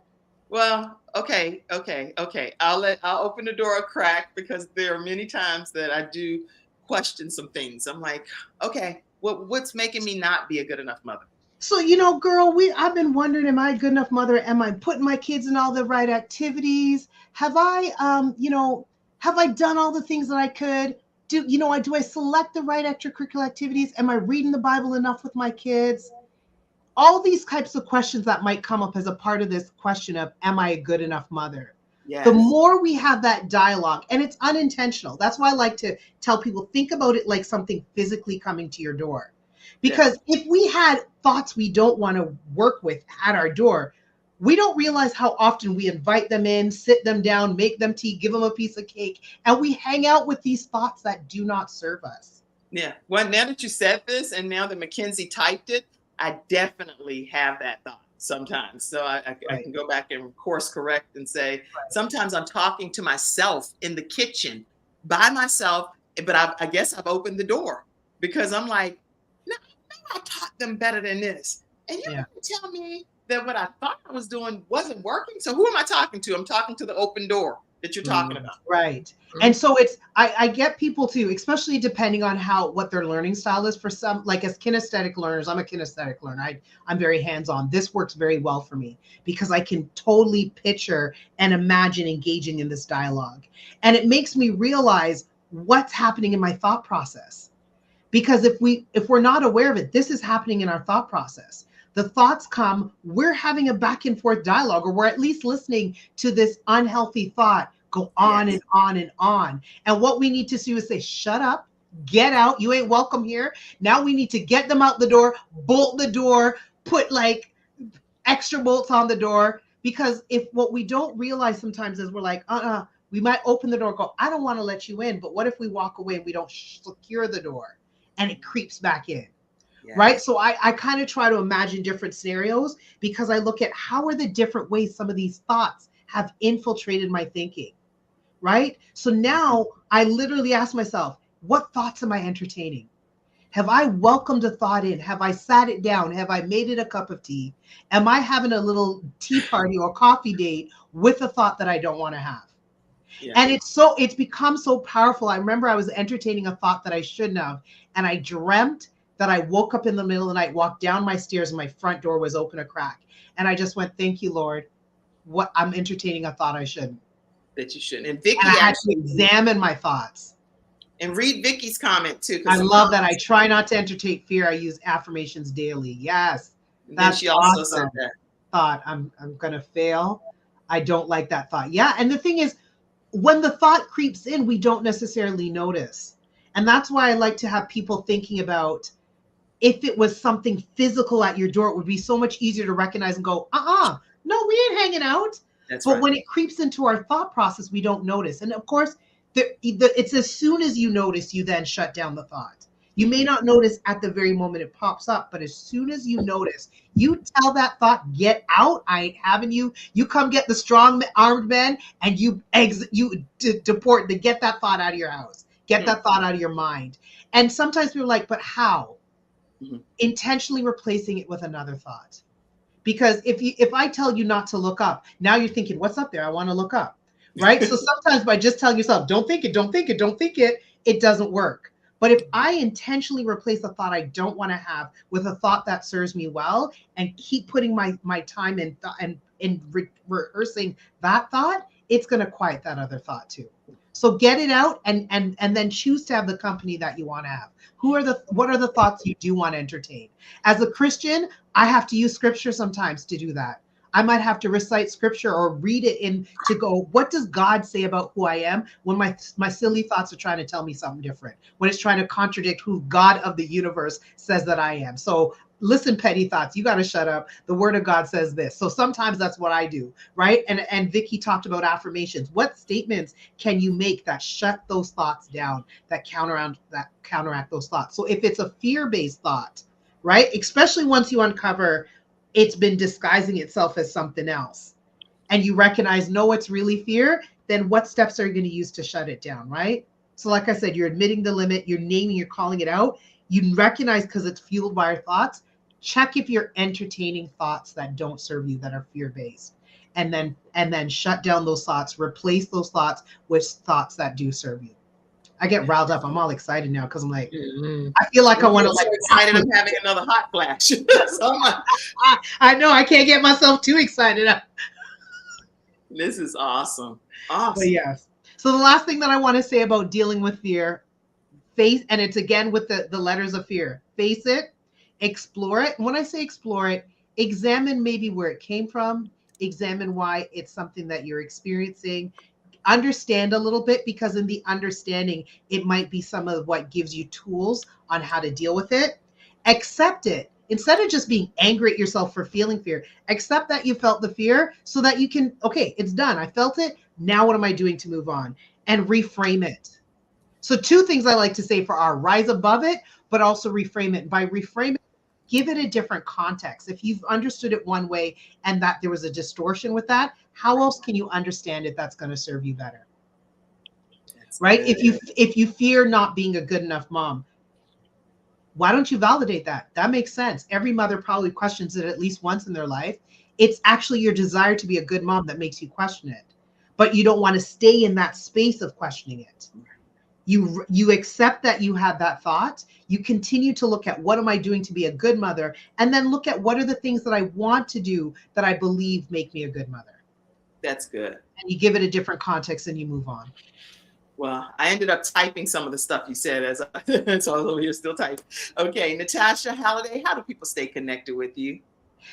Well, okay. I'll open the door a crack because there are many times that I do question some things. I'm like, okay, what's making me not be a good enough mother? So, girl, I've been wondering, am I a good enough mother? Am I putting my kids in all the right activities? Have I, have I done all the things that I could? Do I select the right extracurricular activities? Am I reading the Bible enough with my kids? All these types of questions that might come up as a part of this question of, am I a good enough mother? Yes. The more we have that dialogue, and it's unintentional. That's why I like to tell people, think about it like something physically coming to your door. Because if we had thoughts we don't want to work with at our door, we don't realize how often we invite them in, sit them down, make them tea, give them a piece of cake, and we hang out with these thoughts that do not serve us. Yeah. Well, now that you said this, and now that Mackenzie typed it, I definitely have that thought sometimes. So I can go back and course correct and say, sometimes I'm talking to myself in the kitchen by myself, but I guess I've opened the door because I'm like, no, I taught them better than this. And you can tell me that what I thought I was doing wasn't working. So who am I talking to? I'm talking to the open door that you're talking about. Right. And so I get people to, especially depending on what their learning style is. For some, like as kinesthetic learners, I'm a kinesthetic learner. I'm very hands-on. This works very well for me because I can totally picture and imagine engaging in this dialogue. And it makes me realize what's happening in my thought process. Because if we're not aware of it, this is happening in our thought process. The thoughts come, we're having a back and forth dialogue, or we're at least listening to this unhealthy thought go on and on and on. And what we need to do is say, shut up, get out. You ain't welcome here. Now we need to get them out the door, bolt the door, put like extra bolts on the door. Because if what we don't realize sometimes is we're like, we might open the door and go, I don't want to let you in. But what if we walk away and we don't secure the door and it creeps back in? Yes. Right. So I kind of try to imagine different scenarios because I look at how are the different ways some of these thoughts have infiltrated my thinking. Right. So now I literally ask myself, what thoughts am I entertaining? Have I welcomed a thought in? Have I sat it down? Have I made it a cup of tea? Am I having a little tea party or coffee date with a thought that I don't want to have? Yeah. And it's become so powerful. I remember I was entertaining a thought that I shouldn't have. And I dreamt that I woke up in the middle of the night, walked down my stairs, and my front door was open a crack. And I just went, thank you, Lord. I'm entertaining a thought I shouldn't. That you shouldn't. And Vicky I had to examine my thoughts. And read Vicky's comment too. I love that. I try not to entertain fear. I use affirmations daily. Yes. That's she also said that. Thought I'm gonna fail. I don't like that thought. Yeah. And the thing is, when the thought creeps in, we don't necessarily notice. And that's why I like to have people thinking about if it was something physical at your door, it would be so much easier to recognize and go, no, we ain't hanging out. That's but right. When it creeps into our thought process, we don't notice. And of course, it's as soon as you notice, you then shut down the thought. You may not notice at the very moment it pops up, but as soon as you notice, you tell that thought, get out. I ain't having you. You come get the strong armed men and you deport to get that thought out of your house. Get that thought out of your mind. And sometimes people are like, but how? Mm-hmm. Intentionally replacing it with another thought. Because if I tell you not to look up, now you're thinking, what's up there? I want to look up. Right? So sometimes by just telling yourself, don't think it, it doesn't work. But if I intentionally replace a thought I don't want to have with a thought that serves me well and keep putting my time in rehearsing that thought, it's going to quiet that other thought too. So get it out and then choose to have the company that you want to have. What are the thoughts you do want to entertain? As a Christian, I have to use scripture sometimes to do that. I might have to recite scripture or read it in to go, what does God say about who I am when my silly thoughts are trying to tell me something different, when it's trying to contradict who God of the universe says that I am. So listen, petty thoughts, you got to shut up. The word of God says this. So sometimes that's what I do, right? And Vicky talked about affirmations. What statements can you make that shut those thoughts down, that counteract those thoughts? So if it's a fear-based thought, right? Especially once you uncover it's been disguising itself as something else, and you recognize, no, it's really fear, then what steps are you going to use to shut it down, right? So like I said, you're admitting the limit, you're naming, you're calling it out. You recognize because it's fueled by our thoughts. Check if you're entertaining thoughts that don't serve you, that are fear-based. And then shut down those thoughts, replace those thoughts with thoughts that do serve you. I get riled up. I'm all excited now because I'm like, I feel like I want to so excited. I'm having another hot flash. So I know I can't get myself too excited. This is awesome. Awesome. But yes. So the last thing that I want to say about dealing with fear, face, and it's again with the letters of fear, face it, explore it. And when I say explore it, examine maybe where it came from, examine why it's something that you're experiencing, understand a little bit, because in the understanding, it might be some of what gives you tools on how to deal with it. Accept it. Instead of just being angry at yourself for feeling fear, accept that you felt the fear so that you can, okay, it's done. I felt it. Now what am I doing to move on? And reframe it. So 2 things I like to say for our rise above it, but also reframe it. By reframe it, give it a different context. If you've understood it one way and that there was a distortion with that, how else can you understand it that's going to serve you better? That's right? Good. If you fear not being a good enough mom, why don't you validate that? That makes sense. Every mother probably questions it at least once in their life. It's actually your desire to be a good mom that makes you question it, but you don't want to stay in that space of questioning it. You accept that you have that thought. You continue to look at, what am I doing to be a good mother? And then look at, what are the things that I want to do that I believe make me a good mother? That's good. And you give it a different context and you move on. Well, I ended up typing some of the stuff you said so I was over here still typing. Okay, Natasha Halliday, how do people stay connected with you?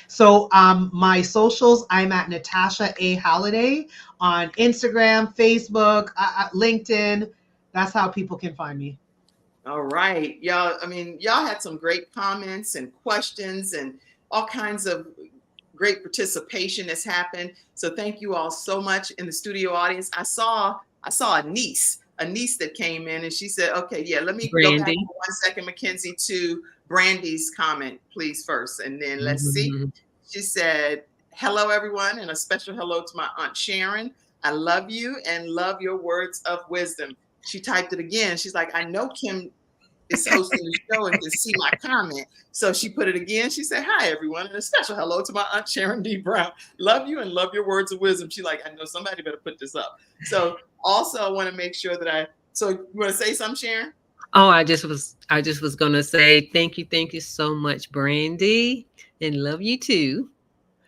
So my socials, I'm at Natasha A. Halliday on Instagram, Facebook, LinkedIn. That's how people can find me. All right. Y'all, I mean, y'all had some great comments and questions and all kinds of great participation that's happened. So thank you all so much. In the studio audience, I saw a niece that came in, and she said, okay, yeah, let me go back for 1 second, Mackenzie, to Brandy's comment, please, first. And then let's see. She said, hello, everyone, and a special hello to my Aunt Sharon. I love you and love your words of wisdom. She typed it again. She's like, I know Kim is hosting the show and can see my comment. So she put it again. She said, hi, everyone, and a special hello to my Aunt Sharon D. Brown. Love you and love your words of wisdom. She's like, I know somebody better put this up. So also I want to make sure that so you want to say something, Sharon? Oh, I just was going to say thank you so much, Brandy, and love you too.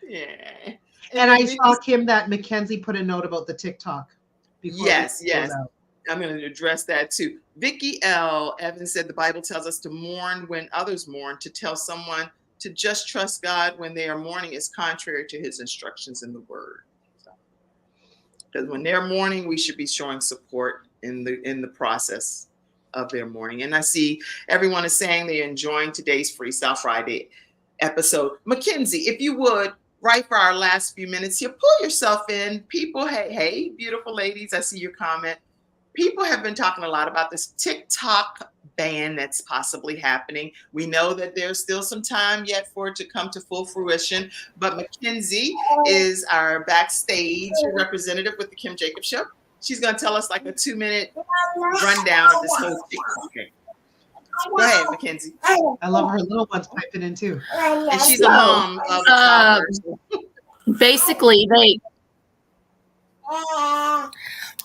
Yeah. And I saw, Kim, that Mackenzie put a note about the TikTok. Yes. I'm going to address that too. Vicky L. Evans said the Bible tells us to mourn when others mourn. To tell someone to just trust God when they are mourning is contrary to his instructions in the word. Because when they're mourning, we should be showing support in the process of their mourning. And I see everyone is saying they're enjoying today's Freestyle Friday episode. Mackenzie, if you would, right for our last few minutes here, pull yourself in. People, hey, beautiful ladies, I see your comment. People have been talking a lot about this TikTok ban that's possibly happening. We know that there's still some time yet for it to come to full fruition, but Mackenzie is our backstage representative with the Kim Jacobs Show. She's going to tell us like a 2-minute rundown of this whole TikTok game. Go ahead, Mackenzie. I love her little ones piping in too. And she's a mom of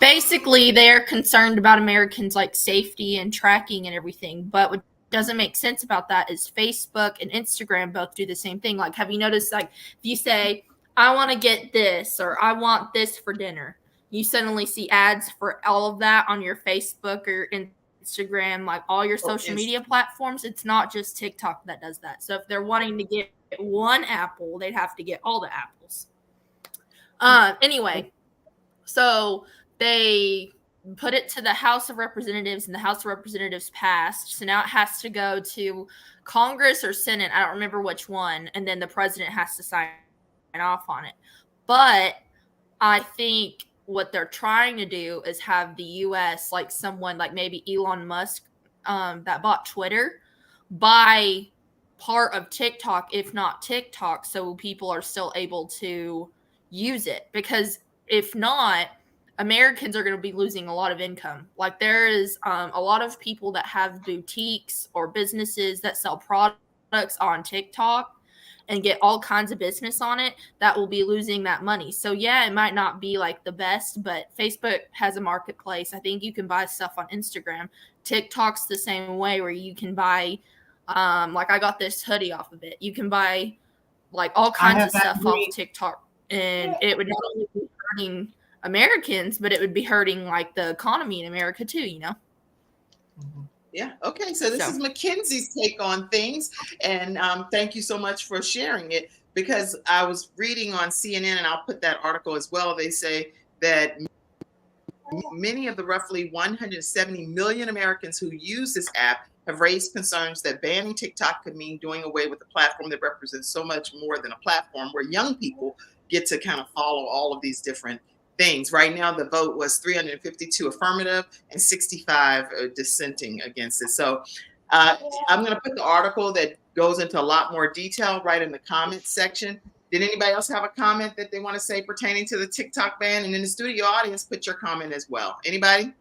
Basically, they're concerned about Americans' like safety and tracking and everything. But what doesn't make sense about that is Facebook and Instagram both do the same thing. Like, have you noticed, like, if you say, I want to get this or I want this for dinner, you suddenly see ads for all of that on your Facebook or Instagram, like all your social media platforms. It's not just TikTok that does that. So if they're wanting to get one apple, they'd have to get all the apples. Anyway, so they put it to the House of Representatives, and the House of Representatives passed. So now it has to go to Congress or Senate. I don't remember which one. And then the president has to sign off on it. But I think what they're trying to do is have the U.S., like someone like maybe Elon Musk that bought Twitter, buy part of TikTok, if not TikTok, so people are still able to use it. Because if not, Americans are going to be losing a lot of income. Like there is a lot of people that have boutiques or businesses that sell products on TikTok and get all kinds of business on it that will be losing that money. So yeah, it might not be like the best, but Facebook has a marketplace. I think you can buy stuff on Instagram. TikTok's the same way, where you can buy, like I got this hoodie off of it. You can buy like all kinds of stuff off TikTok, and it would not only be hurting Americans, but it would be hurting like the economy in America too, you know? Yeah. Okay. So this is Mackenzie's take on things. And thank you so much for sharing it, because I was reading on CNN, and I'll put that article as well. They say that many of the roughly 170 million Americans who use this app have raised concerns that banning TikTok could mean doing away with a platform that represents so much more than a platform, where young people get to kind of follow all of these different things. Right now, the vote was 352 affirmative and 65 dissenting against it. So I'm going to put the article that goes into a lot more detail right in the comments section. Did anybody else have a comment that they want to say pertaining to the TikTok ban? And in the studio audience, put your comment as well. Anybody?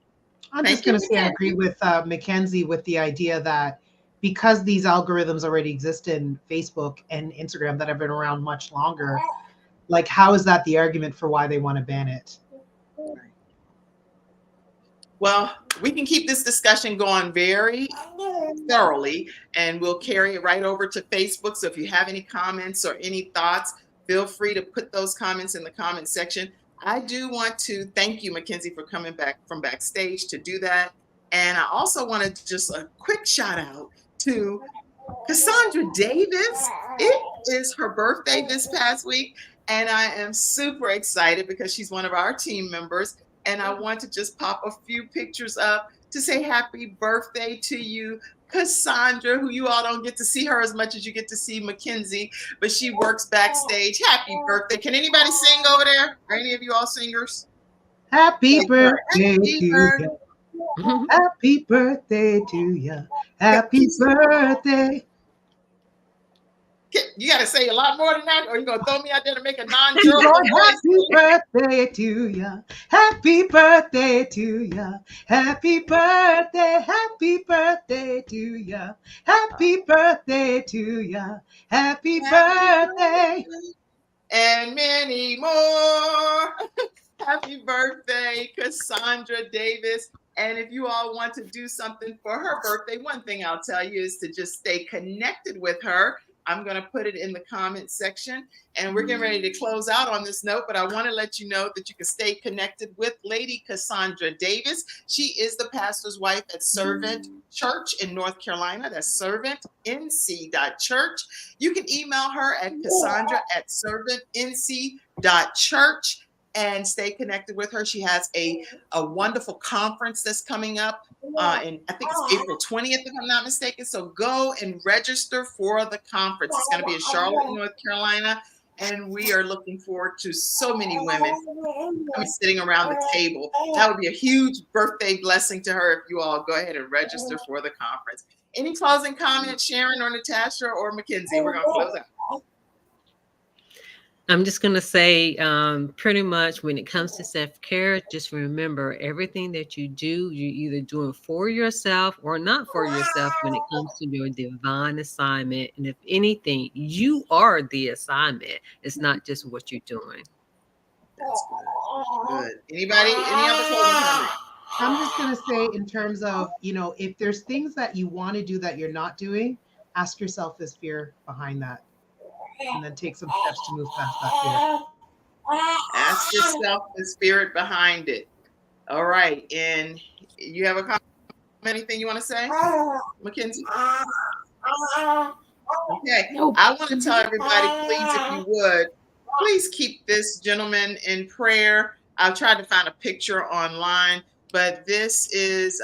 I'm just going to say I agree with Mackenzie with the idea that because these algorithms already exist in Facebook and Instagram that have been around much longer, like, how is that the argument for why they want to ban it? Well, we can keep this discussion going very thoroughly, and we'll carry it right over to Facebook. So if you have any comments or any thoughts, feel free to put those comments in the comment section. I do want to thank you, Mackenzie, for coming back from backstage to do that. And I also wanted to just a quick shout out to Cassandra Davis. It is her birthday this past week, and I am super excited because she's one of our team members. And I want to just pop a few pictures up to say happy birthday to you, Cassandra, who you all don't get to see her as much as you get to see Mackenzie, but she works backstage. Happy birthday. Can anybody sing over there? Are any of you all singers? Happy birthday to you. Happy birthday to you. Happy birthday. You got to say a lot more than that, or you going to throw me out there to make a non-joke? Happy birthday to you. Happy birthday to you. Happy birthday. Happy birthday to you. Happy birthday to you. Happy birthday. And many more. Happy birthday, Cassandra Davis. And if you all want to do something for her birthday, one thing I'll tell you is to just stay connected with her. I'm going to put it in the comment section, and we're getting ready to close out on this note, but I want to let you know that you can stay connected with Lady Cassandra Davis. She is the pastor's wife at Servant Church in North Carolina. That's servantnc.church. You can email her at cassandra@servantnc.church and stay connected with her. She has a wonderful conference that's coming up. And I think it's April 20th, if I'm not mistaken. So go and register for the conference. It's going to be in Charlotte, North Carolina. And we are looking forward to so many women sitting around the table. That would be a huge birthday blessing to her if you all go ahead and register for the conference. Any closing comments, Sharon or Natasha or Mackenzie? We're going to close out. I'm just going to say pretty much when it comes to self-care, just remember everything that you do, you're either doing for yourself or not for yourself when it comes to your divine assignment. And if anything, you are the assignment. It's not just what you're doing. That's good. Anybody? Any other closing comments? I'm just going to say in terms of, if there's things that you want to do that you're not doing, ask yourself this fear behind that. And then take some steps to move past that fear. Ask yourself the spirit behind it. All right. And you have a comment? Anything you want to say, Mackenzie? Okay. I want to tell everybody, please, if you would, please keep this gentleman in prayer. I've tried to find a picture online, but this is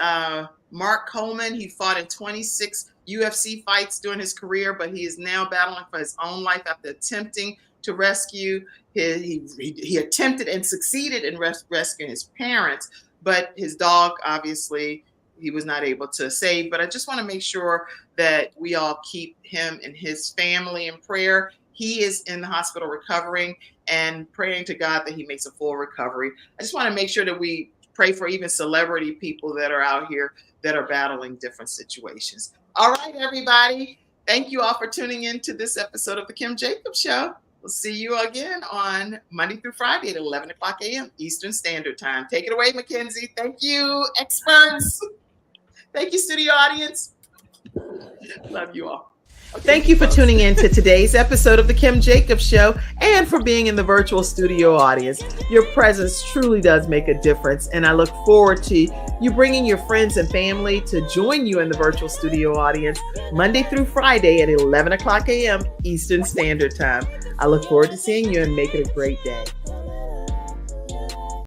Mark Coleman. He fought in 26 UFC fights during his career, but he is now battling for his own life after attempting to rescue. He attempted and succeeded in rescuing his parents, but his dog, obviously, he was not able to save. But I just want to make sure that we all keep him and his family in prayer. He is in the hospital recovering and praying to God that he makes a full recovery. I just want to make sure that we pray for even celebrity people that are out here that are battling different situations. All right, everybody. Thank you all for tuning in to this episode of The Kim Jacobs Show. We'll see you again on Monday through Friday at 11 o'clock a.m. Eastern Standard Time. Take it away, Mackenzie. Thank you, experts. Thank you, studio audience. Love you all. Okay, thank you for tuning in to today's episode of The Kim Jacobs Show and for being in the virtual studio audience. Your presence truly does make a difference, and I look forward to you bringing your friends and family to join you in the virtual studio audience Monday through Friday at 11 o'clock a.m. Eastern Standard Time. I look forward to seeing you and make it a great day.